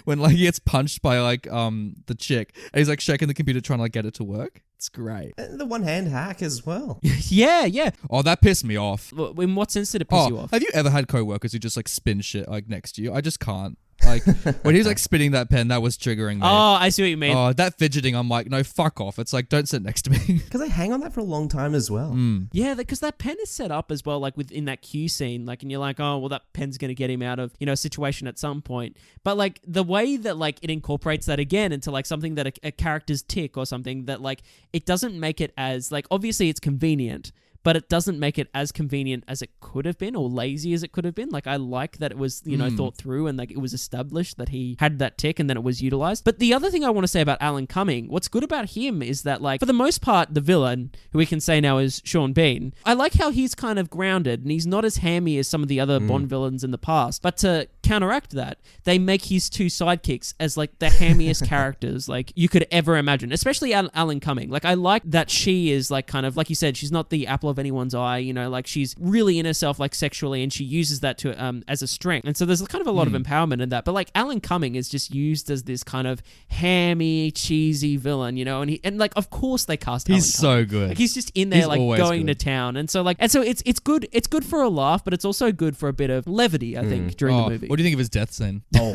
when like he gets punched by like the chick, and he's like shaking the computer trying to like get it to work. It's great. And the one-hand hack as well. yeah. Oh, that pissed me off. In what sense did it piss you off? Have you ever had co-workers who just like spin shit like next to you? I just can't. Like when he was like spinning that pen, that was triggering me. Oh, I see what you mean. Oh, that fidgeting, I'm like, no, fuck off. It's like, don't sit next to me. Because they hang on that for a long time as well. Yeah, because that pen is set up as well, like within that Q scene, like, and you're like, oh, well, that pen's going to get him out of, a situation at some point. But like the way that like it incorporates that again into like something that a character's tick or something that like, it doesn't make it as like, obviously it's convenient, but it doesn't make it as convenient as it could have been or lazy as it could have been. Like I like that it was, thought through and like it was established that he had that tick and then it was utilized. But the other thing I want to say about Alan Cumming, what's good about him is that like for the most part, the villain, who we can say now is Sean Bean, I like how he's kind of grounded and he's not as hammy as some of the other Bond villains in the past. But to counteract that, they make his 2 sidekicks as like the hammiest characters like you could ever imagine, especially Alan Cumming. Like I like that she is like kind of, like you said, she's not the apple of anyone's eye, like she's really in herself like sexually, and she uses that to as a strength. And so there's kind of a lot of empowerment in that. But like Alan Cumming is just used as this kind of hammy, cheesy villain, and like of course they cast Alan He's Cumming. so good. Like he's just in there He's like always going good. to town. And so it's good for a laugh, but it's also good for a bit of levity, I think, during the movie. What do you think of his death scene? Oh,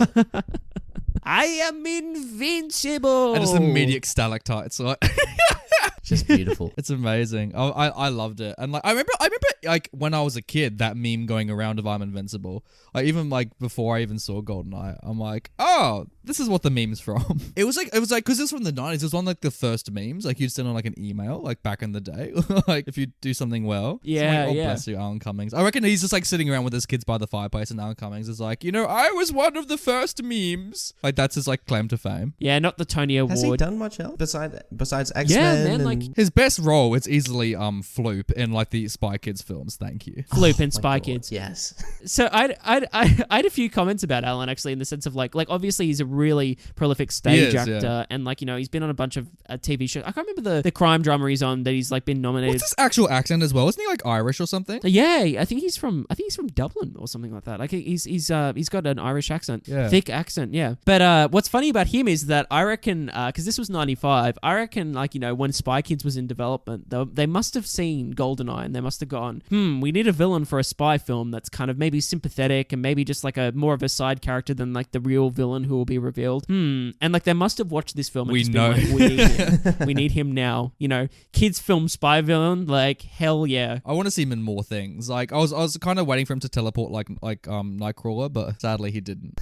I am invincible. And just immediate stalactites. Like just beautiful. It's amazing. I loved it. And like I remember like when I was a kid, that meme going around of I'm invincible. Like even like before I even saw GoldenEye, I'm like, oh, this is what the meme's from. It was like because it's from the 90s. It was one like the first memes. Like you'd send on like an email like back in the day. Like if you do something well. Yeah, like, oh, yeah. bless you, Alan Cummings. I reckon he's just like sitting around with his kids by the fireplace, and Alan Cummings is like, I was one of the first memes. Like that's his like claim to fame. Yeah, not the Tony Award. Has he done much else besides X-Men? Yeah, man, and like his best role is easily Floop in like the Spy Kids films. Thank you. Floop and My Spy God, Kids. Yes. So I had a few comments about Alan actually, in the sense of like obviously he's a really prolific stage actor, and like, you know, he's been on a bunch of TV shows. I can't remember the crime drama he's on that he's like been nominated. What's his actual accent as well? Isn't he like Irish or something? Yeah, I think he's from Dublin or something like that. Like he's got an Irish accent, thick accent, yeah. But what's funny about him is that I reckon, because this was 95, I reckon, like, you know, when Spy Kids was in development, they must have seen GoldenEye and they must have gone, we need a villain for a spy film that's kind of maybe sympathetic and maybe just like a more of a side character than like the real villain who will be revealed. And like they must have watched this film and just been like, we need him. We need him now. You know, kids film spy villain, like hell yeah. I want to see him in more things. Like I was kind of waiting for him to teleport like Nightcrawler, but sadly he didn't.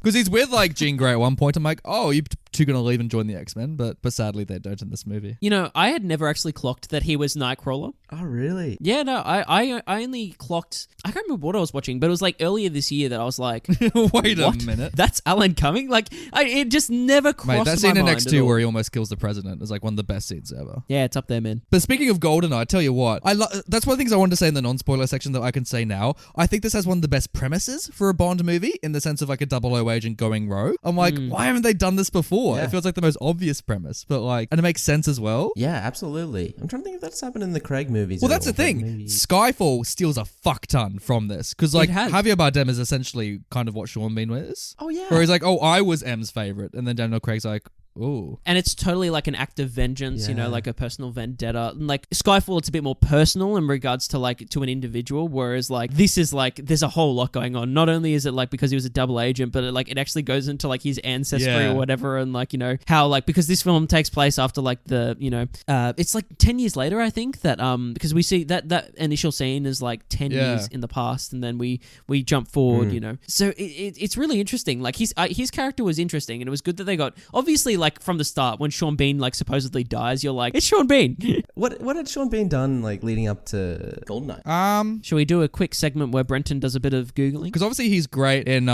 Because he's with like Jean Grey at one point. I'm like, oh, you two gonna leave and join the X-Men, but sadly they don't in this movie. You know, I had never actually clocked that he was Nightcrawler. Oh, really? Yeah, no, I only clocked, I can't remember what I was watching, but it was like earlier this year that I was like, wait what? a minute. That's Alan Cummings? Like, it just never crossed my mind. Mate, that scene in at X2 all. where he almost kills the president is like one of the best scenes ever. Yeah, it's up there, man. But speaking of GoldenEye, I tell you what, that's one of the things I wanted to say in the non-spoiler section that I can say now. I think this has one of the best premises for a Bond movie in the sense of like a 00 agent going rogue. I'm like, why haven't they done this before? Yeah. It feels like the most obvious premise, but like, and it makes sense as well. Yeah, absolutely. I'm trying to think if that's happened in the Craig movies. Well, at that's the all, but thing. maybe- Skyfall steals a fuck ton from this because like It has. Javier Bardem is essentially kind of what Sean Bean is. Oh, yeah. Where he's like, oh, I was M's favorite, and then Daniel Craig's like, ooh. And it's totally like an act of vengeance, you know, Yeah. like a personal vendetta. And like Skyfall, it's a bit more personal in regards to like to an individual, whereas like this is like there's a whole lot going on. Not only is it like because he was a double agent, but it actually goes into like his ancestry Yeah. or whatever, and like, you know, how like because this film takes place after like the, you know, it's like 10 years later, I think, that because we see that initial scene is like 10 years in the past, and then we jump forward, you know. So it's really interesting. Like his character was interesting, and it was good that they got obviously like from the start when Sean Bean like supposedly dies, you're like, it's Sean Bean. What had Sean Bean done like leading up to GoldenEye? Shall we do a quick segment where Brenton does a bit of Googling? Because obviously he's great in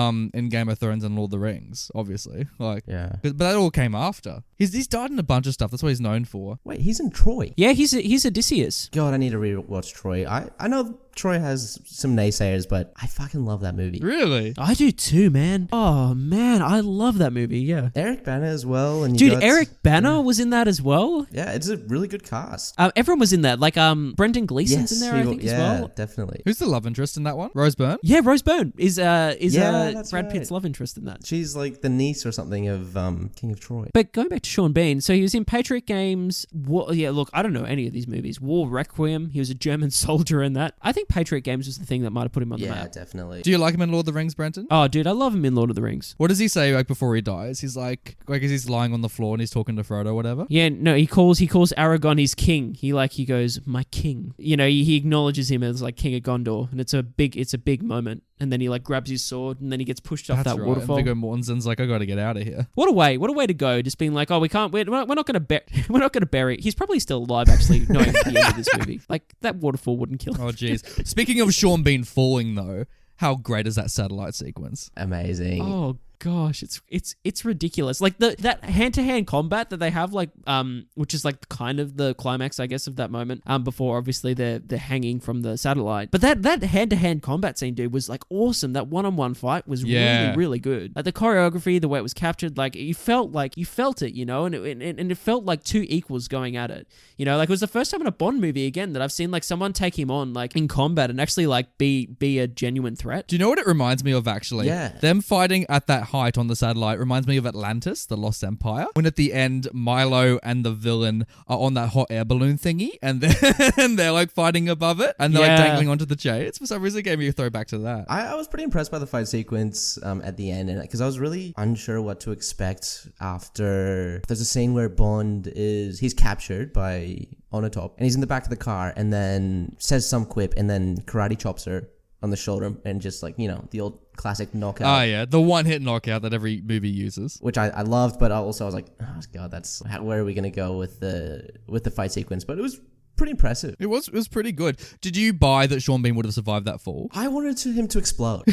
Game of Thrones and Lord of the Rings, obviously. Like, Yeah. but that all came after. He's died in a bunch of stuff. That's what he's known for. Wait, he's in Troy. Yeah, he's Odysseus. God, I need to rewatch Troy. I know Troy has some naysayers, but I fucking love that movie. Really? I do too, man. Oh man, I love that movie. Yeah, Eric Bana as well, and you dude, got- Eric Bana was in that as well. Yeah, it's a really good cast. Everyone was in that. Like Brendan Gleeson's in there, I think, as well. Definitely. Who's the love interest in that one? Rose Byrne? Yeah, Rose Byrne is that's Brad Pitt's right. love interest in that. She's like the niece or something of King of Troy. But going back to Sean Bean, so he was in Patriot Games. Yeah, look, I don't know any of these movies. War Requiem. He was a German soldier in that. I think Patriot Games was the thing that might have put him on the Yeah, map. definitely. Do you like him in Lord of the Rings, Brenton? Oh, dude, I love him in Lord of the Rings. What does he say like before he dies? He's like as he's lying on the floor and he's talking to Frodo or whatever? Yeah, no, he calls Aragorn his king. He goes, my king. You know, he acknowledges him as like King of Gondor, and it's a big moment. And then he like grabs his sword, and then he gets pushed off That's that right. waterfall. And Viggo Mortensen's like, I gotta get out of here. What a way to go! Just being like, oh, we're not gonna we're not gonna bury. He's probably still alive, actually, knowing the end of this movie. Like that waterfall wouldn't kill him. Oh jeez. Speaking of Sean Bean falling though, how great is that satellite sequence? Amazing. Oh gosh, it's ridiculous. Like that hand-to-hand combat that they have, like which is like kind of the climax, I guess, of that moment. Before obviously they're hanging from the satellite. But that hand-to-hand combat scene, dude, was like awesome. That one-on-one fight was really, really good. Like the choreography, the way it was captured, like you felt it, you know, and it felt like two equals going at it. You know, like it was the first time in a Bond movie again that I've seen like someone take him on like in combat and actually like be a genuine threat. Do you know what it reminds me of actually? Yeah. Them fighting at that height on the satellite reminds me of Atlantis, the Lost Empire. When at the end, Milo and the villain are on that hot air balloon thingy and they're like fighting above it and they're like dangling onto the chains. For some reason, it gave me a throwback to that. I was pretty impressed by the fight sequence at the end, because I was really unsure what to expect after. There's a scene where Bond he's captured by Onatop, and he's in the back of the car, and then says some quip, and then karate chops her on the shoulder, and just like, you know, the old classic knockout. Oh yeah, the one-hit knockout that every movie uses. Which I loved, but also I was like, oh god, where are we gonna go with the fight sequence? But it was pretty impressive. It was pretty good. Did you buy that Sean Bean would have survived that fall? I wanted him to explode.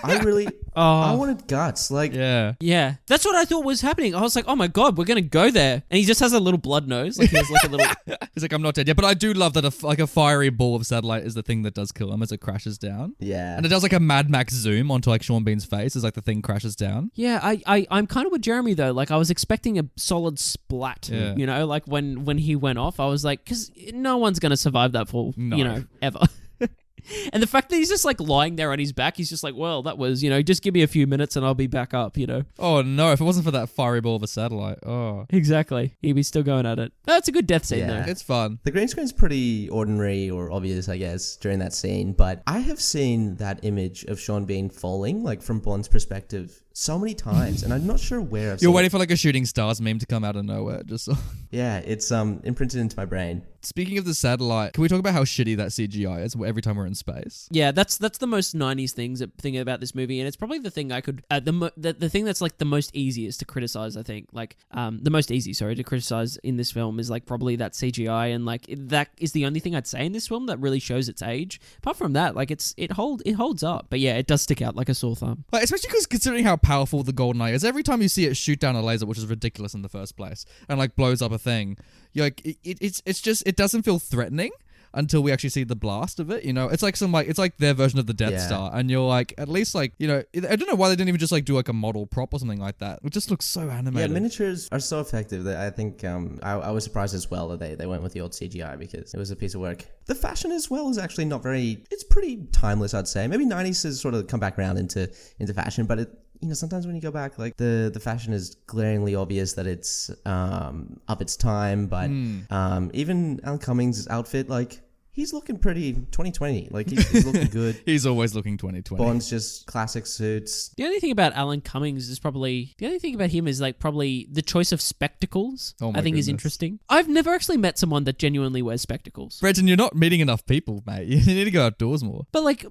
I wanted guts. Like, Yeah. Yeah, that's what I thought was happening. I was like, oh my God, we're going to go there. And he just has a little blood nose. Like, he has like a little... He's like, I'm not dead yet. But I do love that a fiery ball of satellite is the thing that does kill him as it crashes down. yeah. And it does like a Mad Max zoom onto like Sean Bean's face as like the thing crashes down. Yeah, I'm kind of with Jeremy though. Like I was expecting a solid splat, Yeah. you know, like when he went off, I was like, because no one's going to survive that fall, No. you know, ever. And the fact that he's just like lying there on his back, he's just like, well, that was, you know, just give me a few minutes and I'll be back up, you know. Oh no, if it wasn't for that fiery ball of a satellite. Oh. Exactly. He'd be still going at it. That's a good death scene Yeah. though. It's fun. The green screen's pretty ordinary or obvious, I guess, during that scene, but I have seen that image of Sean Bean falling, like from Bond's perspective, so many times, and I'm not sure where I've You're seen waiting it. for like a shooting stars meme to come out of nowhere. Just Yeah, it's imprinted into my brain. Speaking of the satellite, can we talk about how shitty that CGI is every time we're in space? Yeah, that's the most 90s thing about this movie, and it's probably the thing I could the thing that's like the most easiest to criticize. I think like the most easy, to criticize in this film is like probably that CGI, and like that is the only thing I'd say in this film that really shows its age. Apart from that, like it holds up, but yeah, it does stick out like a sore thumb. Like, especially because considering how powerful the GoldenEye is, every time you see it shoot down a laser, which is ridiculous in the first place, and like blows up a thing, you're like, it's just, it doesn't feel threatening until we actually see the blast of it, you know? It's like it's like their version of the Death Yeah. Star, and you're like, at least like, you know, I don't know why they didn't even just like do like a model prop or something like that. It just looks so Yeah, animated. miniatures are so effective that I think I was surprised as well that they went with the old CGI because it was a piece of work. The fashion as well is actually not very, it's pretty timeless, I'd say. Maybe 90s has sort of come back around into fashion, but it, you know, sometimes when you go back, like the fashion is glaringly obvious that it's of its time, but even Alan Cummings' outfit, like, he's looking pretty 2020. Like, he's looking good. He's always looking 2020. Bond's just classic suits. The only thing about Alan Cummings is probably probably the choice of spectacles. Oh my I think is goodness. interesting. I've never actually met someone that genuinely wears spectacles. Brenton, you're not meeting enough people, mate. You need to go outdoors more. But like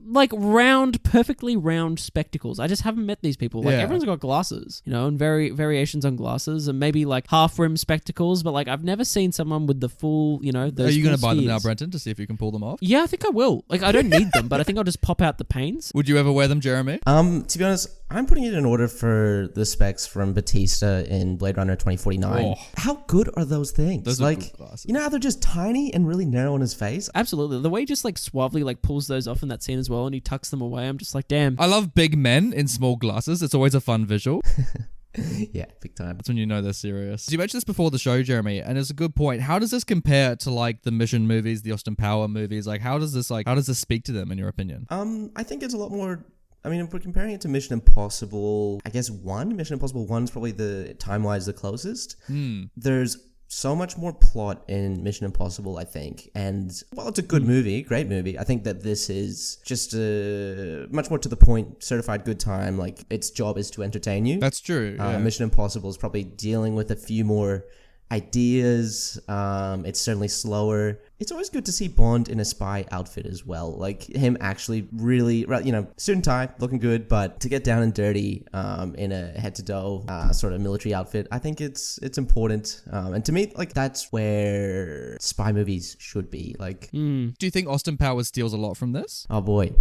perfectly round spectacles. I just haven't met these people. Like Yeah. everyone's got glasses, you know, and variations on glasses, and maybe like half rim spectacles. But like I've never seen someone with the full, you know. Those Are you going to full buy them now, spheres. Brenton, to see if you can pull them off? Yeah, I think I will. Like I don't need them, but I think I'll just pop out the panes. Would you ever wear them, Jeremy? To be honest, I'm putting it in order for the specs from Batista in Blade Runner 2049. Oh. How good are those things? Those are like, good glasses. you know how they're just tiny and really narrow on his face? Absolutely. The way he just like suavely like pulls those off in that scene as well, and he tucks them away. I'm just like, damn. I love big men in small glasses. It's always a fun visual. Yeah, big time. That's when you know they're serious. You mentioned this before the show, Jeremy, and it's a good point. How does this compare to like the Mission movies, the Austin Power movies? Like, how does this speak to them in your opinion? I think it's a lot more. I mean, if we're comparing it to Mission Impossible, I guess Mission Impossible 1 is probably the time-wise the closest. There's so much more plot in Mission Impossible, I think. And while it's a good movie, great movie, I think that this is just much more to the point, certified good time. Like, its job is to entertain you. That's true. Yeah. Mission Impossible is probably dealing with a few more ideas. It's certainly slower. It's always good to see Bond in a spy outfit as well. Like him actually really, you know, suit and tie, looking good, but to get down and dirty in a head-to-toe sort of military outfit, I think it's important. And to me, like, that's where spy movies should be. Like, Do you think Austin Powers steals a lot from this? oh boy.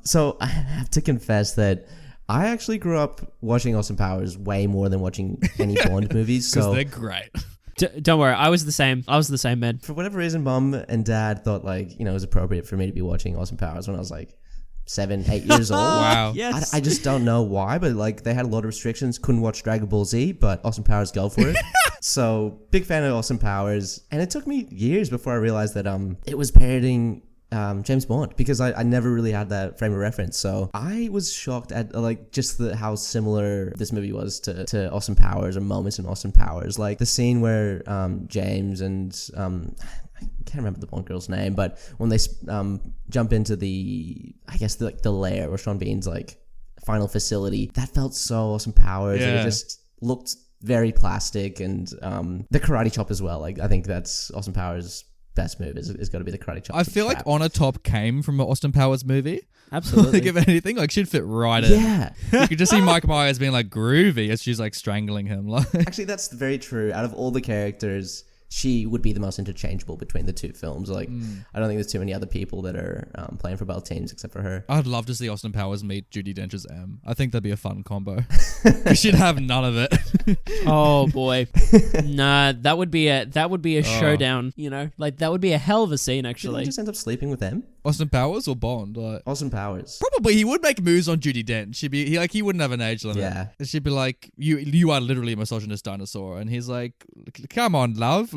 So I have to confess that I actually grew up watching Austin Powers way more than watching any Bond movies. Because So they're great. Don't worry, I was the same, man. for whatever reason, Mum and Dad thought, like, you know, it was appropriate for me to be watching Austin Powers when I was like 7, 8 years old. Wow. Yes. I just don't know why, but like they had a lot of restrictions. Couldn't watch Dragon Ball Z, but Austin Powers go for it. So big fan of Austin Powers, and it took me years before I realized that it was parodying James Bond, because I never really had that frame of reference. So I was shocked at like just how similar this movie was to Austin Powers, or moments in Austin Powers, like the scene where James and I can't remember the Bond girl's name, but when they jump into the lair or Sean Bean's like final facility, that felt so Austin Powers. Yeah. And it just looked very plastic, and the karate chop as well. Like I think that's Austin Powers' best move is got to be the karate chop. I feel like On a Top came from an Austin Powers movie. Absolutely. Like, if anything, like, she'd fit right in. Yeah. You could just see Mike Myers being like groovy as she's like strangling him. Like, Actually, that's very true. Out of all the characters, she would be the most interchangeable between the two films. Like, I don't think there's too many other people that are playing for both teams except for her. I'd love to see Austin Powers meet Judi Dench as M. I think that'd be a fun combo. She'd have none of it. Oh boy, nah, that would be a showdown. You know, like that would be a hell of a scene Did actually. he just end up sleeping with them? Austin Powers or Bond? Like, Austin Powers. probably he would make moves on Judi Dench. He wouldn't have an age limit. Yeah. She'd be like, you are literally a misogynist dinosaur, and he's like, come on, love.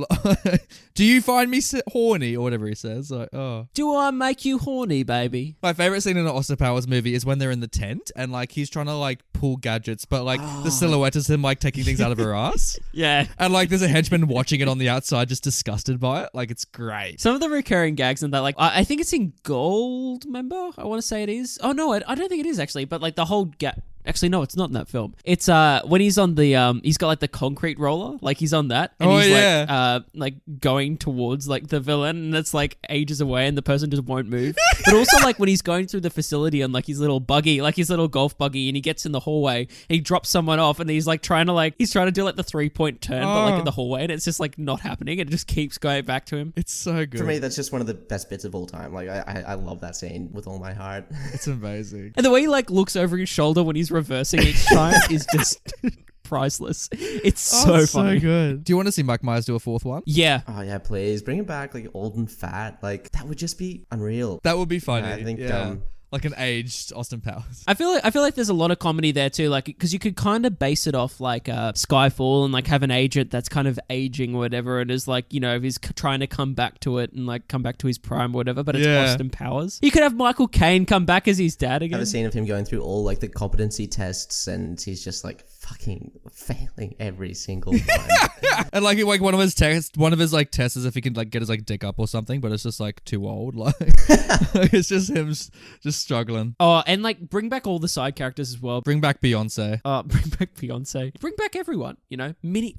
Do you find me horny or whatever he says? Like, oh. Do I make you horny, baby? My favorite scene in an Austin Powers movie is when they're in the tent and like he's trying to like pull gadgets, but like the silhouette is him like taking things out of her ass. Yeah. And like there's a henchman watching it on the outside, just disgusted by it. Like it's great. Some of the recurring gags in that, like, I think it's in Gold Member. I want to say it is. Oh no, I don't think it is actually. But like the whole actually, no, it's not in that film. It's when he's on the he's got like the concrete roller, like he's on that, and he's like going towards like the villain, and it's like ages away, and the person just won't move. But also like when he's going through the facility on like his little buggy, like his little golf buggy, and he gets in the hallway, and he drops someone off, and he's trying to do like the 3-point turn, but like in the hallway, and it's just like not happening. It just keeps going back to him. It's so good. For me, that's just one of the best bits of all time. Like, I love that scene with all my heart. It's amazing. And the way he like looks over his shoulder when he's reversing each time is just priceless. It's so funny. So good. Do you want to see Mike Myers do a fourth one? Yeah. Oh yeah, please bring him back, like old and fat. Like that would just be unreal. That would be funny. Yeah, I think like an aged Austin Powers. I feel like there's a lot of comedy there too, like because you could kind of base it off like Skyfall and like have an agent that's kind of aging or whatever, and is like, you know, he's trying to come back to it and like come back to his prime or whatever, but it's Austin Powers. You could have Michael Caine come back as his dad again. I have a scene of him going through all like the competency tests, and he's just like fucking failing every single time. And like one of his tests is if he can like get his like dick up or something, but it's just like too old. Like it's just him just struggling. Oh, and like bring back all the side characters as well. Bring back Beyonce. Bring back Beyonce. Bring back everyone. You know, Mini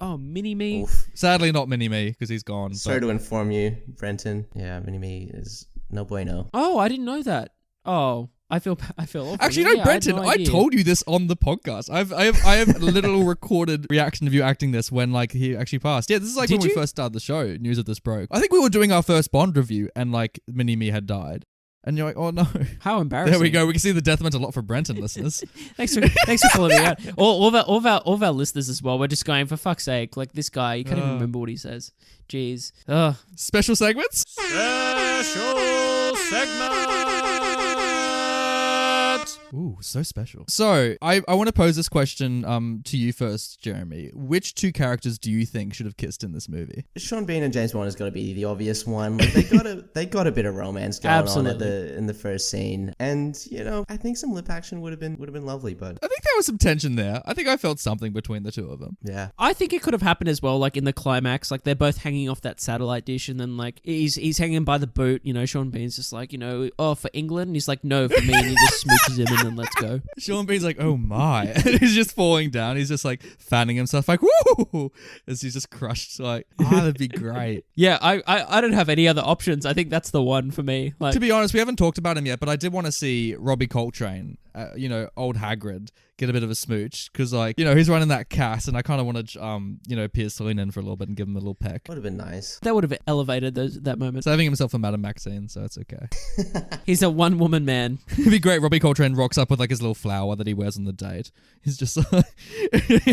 Me. Oof. Sadly, not Mini Me because he's gone. Sorry to inform you, Brenton. Yeah, Mini Me is no bueno. Oh, I didn't know that. Oh. I feel awful. Actually, no, Brenton. I told you this on the podcast. I have a little recorded reaction of you acting this when like he actually passed. Yeah, this is like when we first started the show. News of this broke. I think we were doing our first Bond review, and like Mini Me had died, and you're like, oh no, how embarrassing. There we go. We can see the death meant a lot for Brenton listeners. thanks for calling me out. All of our listeners as well. We're just going, for fuck's sake, like this guy. You can't even remember what he says. Jeez. Special segments. Special segment. Ooh, so special. So, I want to pose this question to you first, Jeremy. Which two characters do you think should have kissed in this movie? Sean Bean and James Bond has got to be the obvious one. Like, they got a bit of romance going on in the first scene, and you know, I think some lip action would have been lovely. But I think there was some tension there. I think I felt something between the two of them. Yeah, I think it could have happened as well. Like in the climax, like they're both hanging off that satellite dish, and then like he's hanging by the boot. You know, Sean Bean's just like, you know, oh, for England, and he's like, no, for me, and he just smooches him, and then let's go. Sean Bean's like, oh my. And he's just falling down. He's just like fanning himself like, woo! As he's just crushed. Like, that'd be great. Yeah, I don't have any other options. I think that's the one for me. Like, to be honest, we haven't talked about him yet, but I did want to see Robbie Coltrane, you know, old Hagrid, get a bit of a smooch. Because, like, you know, he's running that cast, and I kind of want to, you know, pierce Celine in for a little bit and give him a little peck. would have been nice. that would have elevated that moment. Saving himself for Madame Maxine, so it's okay. He's a one-woman man. It'd be great. Robbie Coltrane rocks up with like his little flower that he wears on the date. He's just like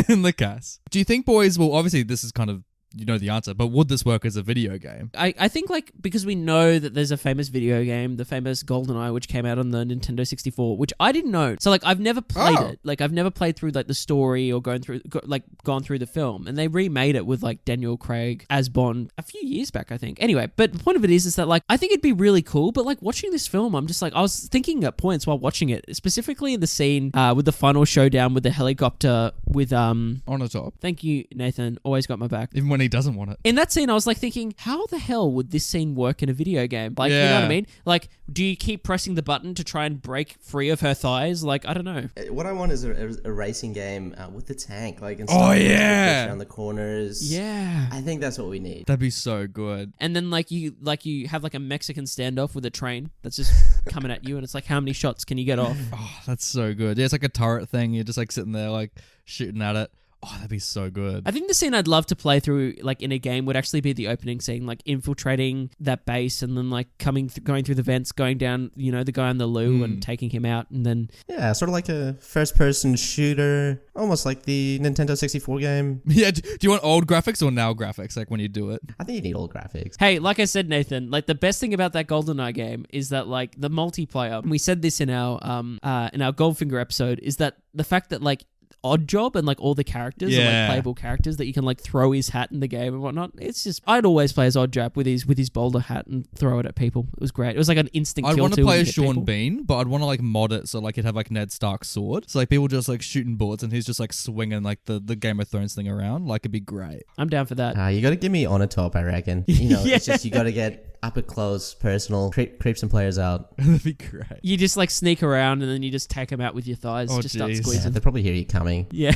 in the cast. Do you think boys will, obviously this is kind of, you know the answer, but would this work as a video game? I think like because we know that there's a famous video game, the famous GoldenEye, which came out on the Nintendo 64, which I didn't know. So like I've never played it. Like I've never played through like the story or gone through the film. And they remade it with like Daniel Craig as Bond a few years back, I think. Anyway, but the point of it is that like I think it'd be really cool. But like watching this film, I'm just like I was thinking at points while watching it, specifically in the scene with the final showdown with the helicopter with On the top. Thank you, Nathan. Always got my back. Even when he doesn't want it. In that scene, I was like thinking, how the hell would this scene work in a video game? Like, you know what I mean? Like, do you keep pressing the button to try and break free of her thighs? Like, I don't know. What I want is a racing game with the tank, like and around the corners. Yeah, I think that's what we need. That'd be so good. and then like you have like a Mexican standoff with a train that's just coming at you, and it's like, how many shots can you get off? Oh, that's so good. Yeah, it's like a turret thing. You're just like sitting there like shooting at it. Oh, that'd be so good. I think the scene I'd love to play through, like in a game, would actually be the opening scene, like infiltrating that base and then like going through the vents, going down, the guy on the loo and taking him out, and then Yeah, sort of like a first-person shooter, almost like the Nintendo 64 game. Yeah, do you want old graphics or now graphics, like when you do it? I think you need old graphics. hey, like I said, Nathan, like the best thing about that GoldenEye game is that like the multiplayer. And we said this in our Goldfinger episode, is that the fact that like Odd Job and like all the characters are like playable characters that you can like throw his hat in the game and whatnot. It's just, I'd always play as Odd Job with his boulder hat and throw it at people. It was great. It was like an instant kill. I'd want to too play when as you get Sean people. Bean, but I'd want to like mod it so like it'd have like Ned Stark's sword. So like people just like shooting bullets and he's just like swinging like the Game of Thrones thing around. Like it'd be great. I'm down for that. You got to give me on a top, I reckon. It's just you got to get up at close, personal, creep some players out. That'd be great. You just like sneak around and then you just take them out with your thighs. Oh, just start jeez. Yeah, squeezing. they'll probably hear you coming. Yeah.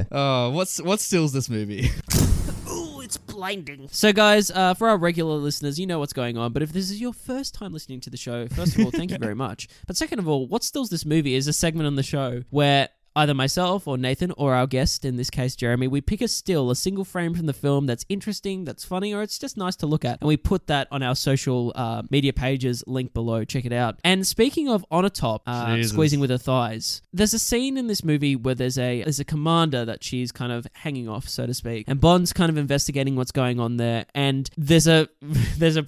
What steals this movie? Ooh, it's blinding. So guys, for our regular listeners, you know what's going on, but if this is your first time listening to the show, first of all, thank you very much. But second of all, what steals this movie is a segment on the show where either myself or Nathan or our guest, in this case Jeremy, we pick a single frame from the film that's interesting, that's funny, or it's just nice to look at, and we put that on our social media pages, link below, check it out. And speaking of on a top, squeezing with her thighs, there's a scene in this movie where there's a commander that she's kind of hanging off, so to speak, and Bond's kind of investigating what's going on there, and there's a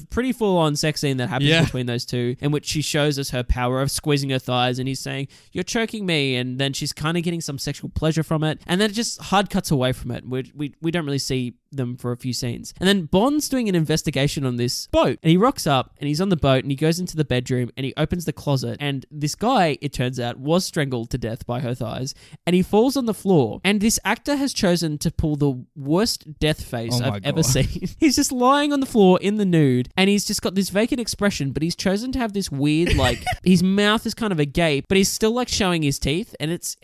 pretty full-on sex scene that happens between those two, in which she shows us her power of squeezing her thighs, and he's saying, "You're choking me," and then she's kind of getting some sexual pleasure from it, and then it just hard cuts away from it. We don't really see them for a few scenes, and then Bond's doing an investigation on this boat, and he rocks up and he's on the boat and he goes into the bedroom and he opens the closet, and this guy, it turns out, was strangled to death by her thighs, and he falls on the floor, and this actor has chosen to pull the worst death face I've ever seen. He's just lying on the floor in the nude, and he's just got this vacant expression, but he's chosen to have this weird, like, his mouth is kind of agape, but he's still like showing his teeth, and it's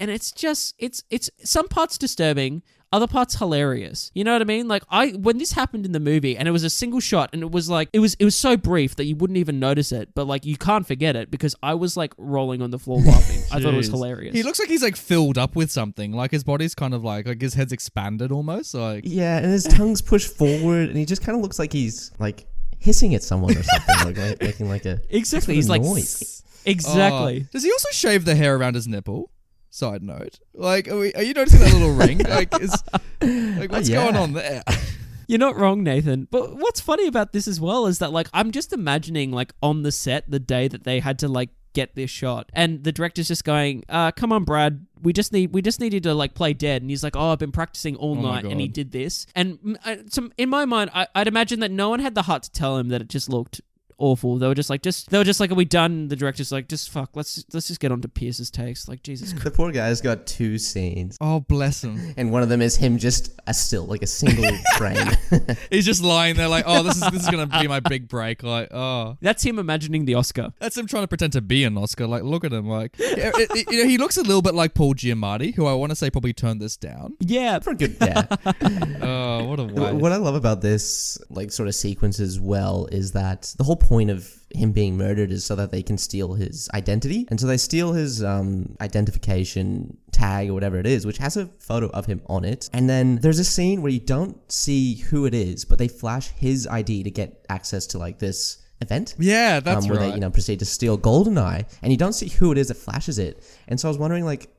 some parts disturbing, other parts hilarious. You know what I mean? Like, when this happened in the movie, and it was a single shot, and it was like, it was so brief that you wouldn't even notice it, but like, you can't forget it, because I was like rolling on the floor laughing. I thought it was hilarious. He looks like he's like filled up with something. Like his body's kind of like his head's expanded almost. Like, yeah, and his tongue's pushed forward, and he just kind of looks like he's like hissing at someone or something, like making like a exactly. He's like noise. Exactly. Does he also shave the hair around his nipple? Side note, like, are you noticing that little ring? Like, what's going on there? You're not wrong, Nathan. But what's funny about this as well is that, like, I'm just imagining, like, on the set, the day that they had to, like, get this shot, and the director's just going, come on, Brad, we just need you to like play dead, and he's like, I've been practicing all night, and he did this, and so in my mind, I'd imagine that no one had the heart to tell him that it just looked awful. They were just like, are we done? The director's like, just fuck, let's just get on to Pierce's takes. Like, Jesus Christ. The poor guy's got 2 scenes. Oh, bless him. And one of them is him just a single frame. He's just lying there like, oh, this is gonna be my big break. Like, oh, that's him imagining the Oscar. That's him trying to pretend to be an Oscar. Like, look at him. Like, he looks a little bit like Paul Giamatti, who I want to say probably turned this down. Yeah, for good. Yeah. Oh, what a waste. What I love about this like sort of sequence as well is that the whole point of him being murdered is so that they can steal his identity, and so they steal his identification tag or whatever it is, which has a photo of him on it. And then there's a scene where you don't see who it is, but they flash his ID to get access to like this event. Yeah, that's where right. they proceed to steal GoldenEye, and you don't see who it is that flashes it. And so I was wondering, like,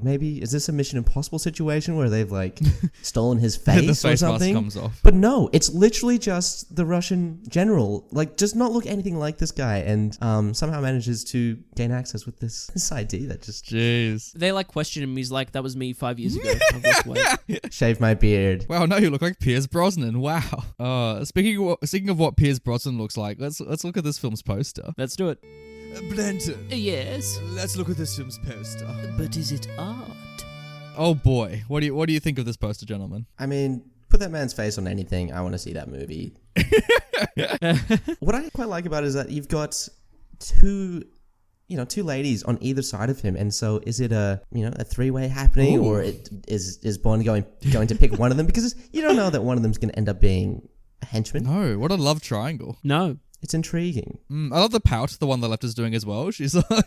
maybe is this a Mission Impossible situation where they've like stolen his face, the face or something? mask comes off. But no, it's literally just the Russian general, like, does not look anything like this guy, and somehow manages to gain access with this ID that just jeez. They like question him. He's like, "That was me 5 years ago. I've lost weight. Shave my beard." Wow, no, you look like Pierce Brosnan. Wow. Speaking of what Pierce Brosnan looks like, let's look at this film's poster. Let's do it." Banter. Yes. Let's look at this film's poster. But is it art? Oh boy, what do you think of this poster, gentlemen? I mean, put that man's face on anything, I want to see that movie. What I quite like about it is that you've got two ladies on either side of him, and so is it a 3-way happening, Ooh. or is Bond going to pick one of them, because you don't know that one of them's going to end up being a henchman. No, what a love triangle. No. It's intriguing. I love the pout the one on the left is doing as well. She's like,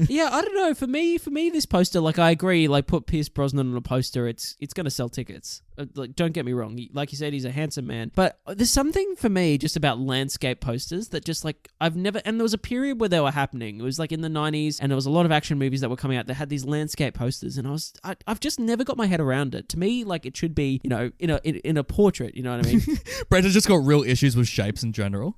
Yeah, I don't know. For me, this poster, like, I agree. Like, put Pierce Brosnan on a poster. It's gonna sell tickets. Like, don't get me wrong. Like you said, he's a handsome man. But there's something for me just about landscape posters that just like I've never. And there was a period where they were happening. It was like in the 90s, and there was a lot of action movies that were coming out that had these landscape posters, and I've just never got my head around it. To me, like, it should be, you know, in a portrait. You know what I mean? Brenda's just got real issues with shapes in general.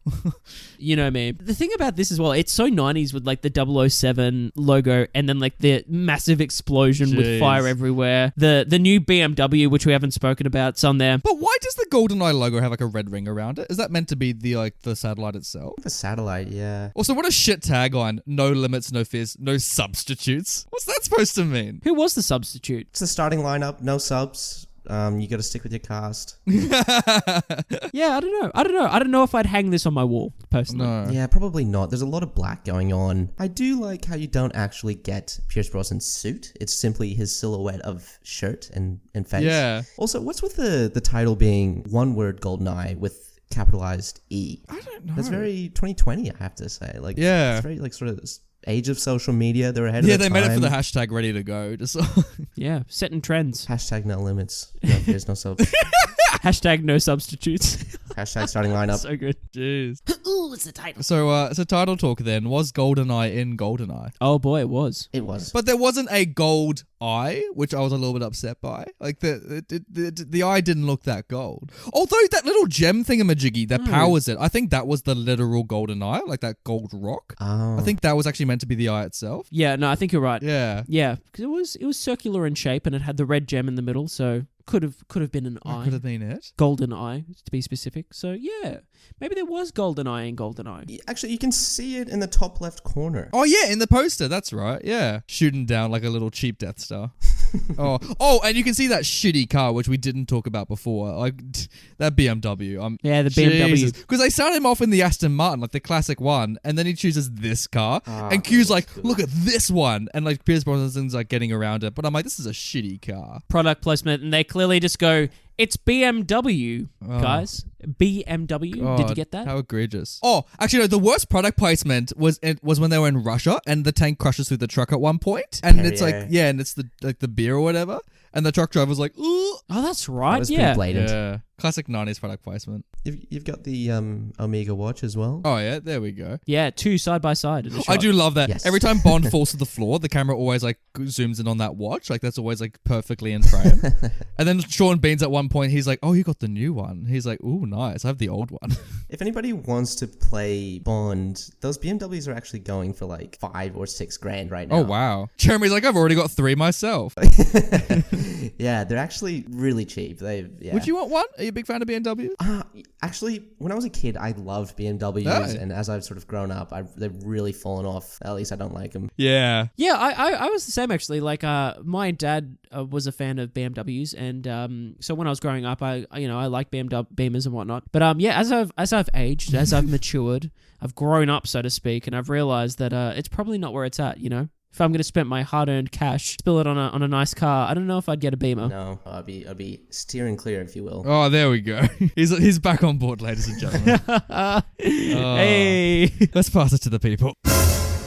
You know me. The thing about this as well, it's so 90s with like the 007 logo and then like the massive explosion with fire everywhere. The new BMW, which we haven't spoken about, it's on there. But why does the GoldenEye logo have like a red ring around it? Is that meant to be the satellite itself? The satellite, yeah. Also, what a shit tagline. No limits, no fears, no substitutes. What's that supposed to mean? Who was the substitute? It's the starting lineup, no subs. You got to stick with your cast. Yeah, I don't know if I'd hang this on my wall, personally. No. Yeah, probably not. There's a lot of black going on. I do like how you don't actually get Pierce Brosnan's suit. It's simply his silhouette of shirt and face. Yeah. Also, what's with the title being one word GoldenEye with capitalized E? I don't know. That's very 2020, I have to say. Like, Yeah. It's very like sort of this age of social media. They're ahead of Yeah, their they time. made it for the hashtag ready to go. Just Yeah, setting trends. Hashtag no limits. No fears, no subs. Hashtag no substitutes. Hashtag starting lineup. So good. jeez. Ooh, it's the title. So title talk then. Was GoldenEye in GoldenEye? Oh boy, it was. It was. But there wasn't a gold eye, which I was a little bit upset by. Like the eye didn't look that gold. Although that little gem thingamajiggy that powers it, I think that was the literal golden eye, like that gold rock. Oh. I think that was actually meant to be the eye itself. Yeah, no, I think you're right. Yeah. Yeah, because it was circular in shape and it had the red gem in the middle, so could have been an eye. Could have been it. Golden eye, to be specific. So yeah, maybe there was golden eye in GoldenEye. Actually, you can see it in the top left corner. Oh yeah, in the poster, that's right. Yeah. Shooting down like a little cheap Death Star. Oh, and you can see that shitty car, which we didn't talk about before. Like that BMW. Yeah, the BMW. Because they started him off in the Aston Martin, like the classic one, and then he chooses this car. And Q's like, look at this one. And like Pierce Brosnan's like getting around it. But I'm like, this is a shitty car. Product placement, and they clearly just go, it's BMW, guys. BMW. Did you God, get that? How egregious. Oh, actually, no, the worst product placement was when they were in Russia and the tank crushes through the truck at one point. And it's like, Perrier. and it's the beer or whatever. And the truck driver's like, ooh. Oh, that's right. That was pretty Yeah. blatant. Yeah. Classic 90s product placement. You've got the Omega watch as well. Oh, yeah, there we go. Yeah, two side by side. in a I shot. do love that. Yes. Every time Bond falls to the floor, the camera always like zooms in on that watch. Like that's always like perfectly in frame. And then Sean Bean's at one point, he's like, oh, you got the new one. He's like, ooh, nice. I have the old one. If anybody wants to play Bond, those BMWs are actually going for like $5,000 or $6,000 right now. Oh, wow. Jeremy's like, I've already got 3 myself. Yeah, they're actually really cheap. Would you want one? Are you a big fan of BMW? Actually, when I was a kid, I loved BMWs, Oh. and as I've sort of grown up, they've really fallen off. At least I don't like them. Yeah. Yeah, I was the same actually. Like, my dad was a fan of BMWs, and so when I was growing up, I like BMW Beamers and whatnot. But yeah, as I've aged, as I've matured, I've grown up, so to speak, and I've realized that it's probably not where it's at. You know, if I'm gonna spend my hard-earned cash, spill it on a nice car, I don't know if I'd get a Beamer. No, I'd be steering clear, if you will. Oh, there we go. He's back on board, ladies and gentlemen. Hey. Let's pass it to the people.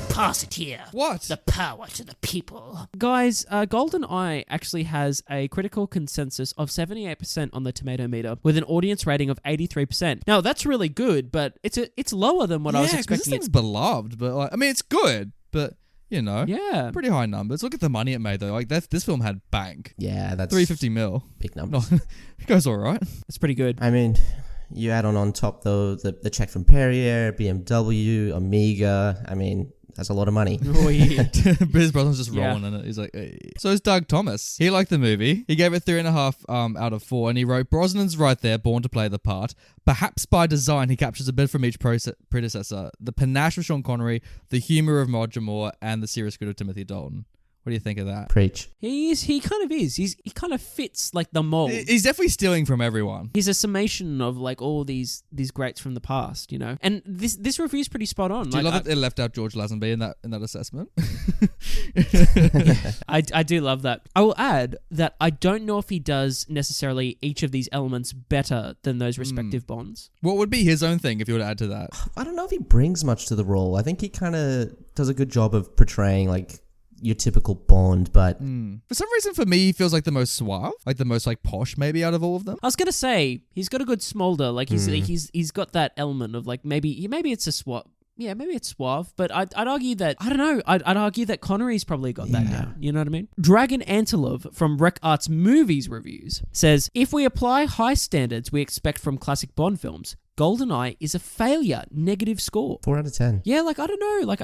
Pass it here. What? The power to the people. Guys, GoldenEye actually has a critical consensus of 78% on the tomato meter with an audience rating of 83%. Now, that's really good, but it's lower than what I was This expecting. thing's beloved, but like, I mean, it's good, but you know, Yeah. pretty high numbers. Look at the money it made though. Like this film had bank. Yeah, that's 350 mil. big No, numbers. it goes all right. It's pretty good. I mean, you add on top though the check from Perrier, BMW, Omega. I mean, that's a lot of money. Oh, yeah. Biz Brosnan's just Yeah. rolling in it. He's like, hey. So is Doug Thomas. He liked the movie. He gave it 3.5 out of 4, and he wrote, Brosnan's right there, born to play the part. Perhaps by design, he captures a bit from each predecessor. The panache of Sean Connery, the humor of Roger Moore, and the serious good of Timothy Dalton. What What do you think of that? Preach. He kind of is. He kind of fits like the mold. He's definitely stealing from everyone. He's a summation of like all these greats from the past, you know. And this review is pretty spot on. Do you love that they left out George Lazenby in that assessment? I do love that. I will add that I don't know if he does necessarily each of these elements better than those respective Bonds. What would be his own thing if you were to add to that? I don't know if he brings much to the role. I think he kind of does a good job of portraying like your typical Bond, but For some reason, for me, he feels like the most suave, like the most like posh, maybe out of all of them. I was gonna say he's got a good smolder. Like he's got that element of like maybe it's a swap. Yeah, maybe it's suave, but I'd argue that, I don't know, I'd argue that Connery's probably got that now. You know what I mean? Dragon Antelove from Rec Arts Movies Reviews says, if we apply high standards we expect from classic Bond films, GoldenEye is a failure, negative score. 4 out of 10. Yeah, like, I don't know. Like,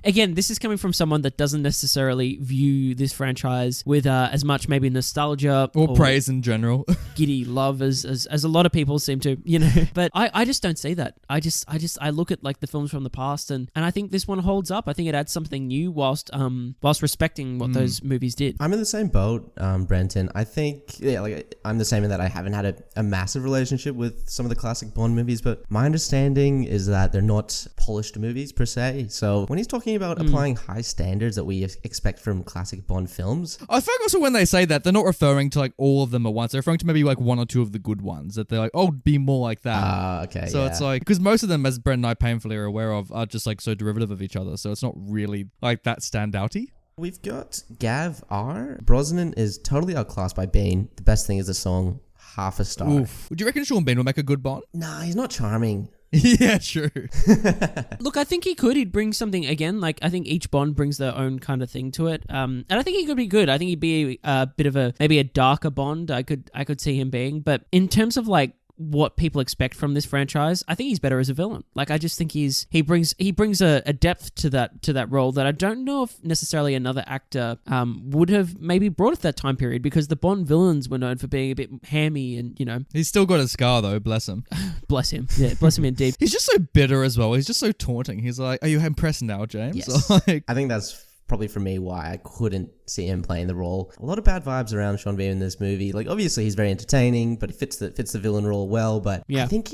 again, this is coming from someone that doesn't necessarily view this franchise with as much maybe nostalgia Or praise in general. giddy love as a lot of people seem to, you know. But I just don't see that. I look at like the films from the past and I think this one holds up. I think it adds something new whilst respecting what those movies did. I'm in the same boat, Brenton. I think, I'm the same in that I haven't had a massive relationship with some of the classic Bond movies, but my understanding is that they're not polished movies per se. So when he's talking about applying high standards that we expect from classic Bond films, I feel like also when they say that, they're not referring to like all of them at once. They're referring to maybe like one or two of the good ones that they're like, oh, be more like that. Okay. So it's like, because most of them, as Brent and I painfully are aware of, are just like so derivative of each other. So it's not really like that standouty. We've got Gav R. Brosnan is totally outclassed by Bane. The best thing is the song, half a star. Oof. Would you reckon Sean Bean will make a good Bond? Nah, he's not charming. Yeah, true. Look, I think he could. He'd bring something again. Like I think each Bond brings their own kind of thing to it. And I think he could be good. I think he'd be a bit of maybe a darker Bond. I could see him being. But in terms of like what people expect from this franchise, I think he's better as a villain. Like I just think he brings a depth to that role that I don't know if necessarily another actor would have maybe brought at that time period, because the Bond villains were known for being a bit hammy and, you know. He's still got a scar though, bless him. Bless him. Yeah, bless him indeed. He's just so bitter as well. He's just so taunting. He's like, are you impressed now, James? Yes. Like, I think that's probably for me why I couldn't see him playing the role. A lot of bad vibes around Sean Bean in this movie. Like obviously he's very entertaining, but he fits the villain role well. But yeah. I think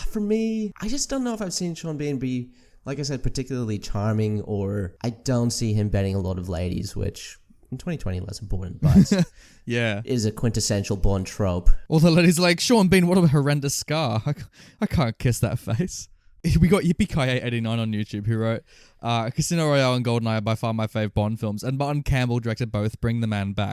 for me, I just don't know if I've seen Sean Bean be, like I said, particularly charming, or I don't see him betting a lot of ladies, which in 2020 less important, but yeah, is a quintessential Bond trope. All the ladies like, Sean Bean, what a horrendous scar. I can't kiss that face. We got Yippee-Ki-Yay89 on YouTube who wrote, Casino Royale and GoldenEye are by far my fave Bond films, and Martin Campbell directed both. Bring the man back.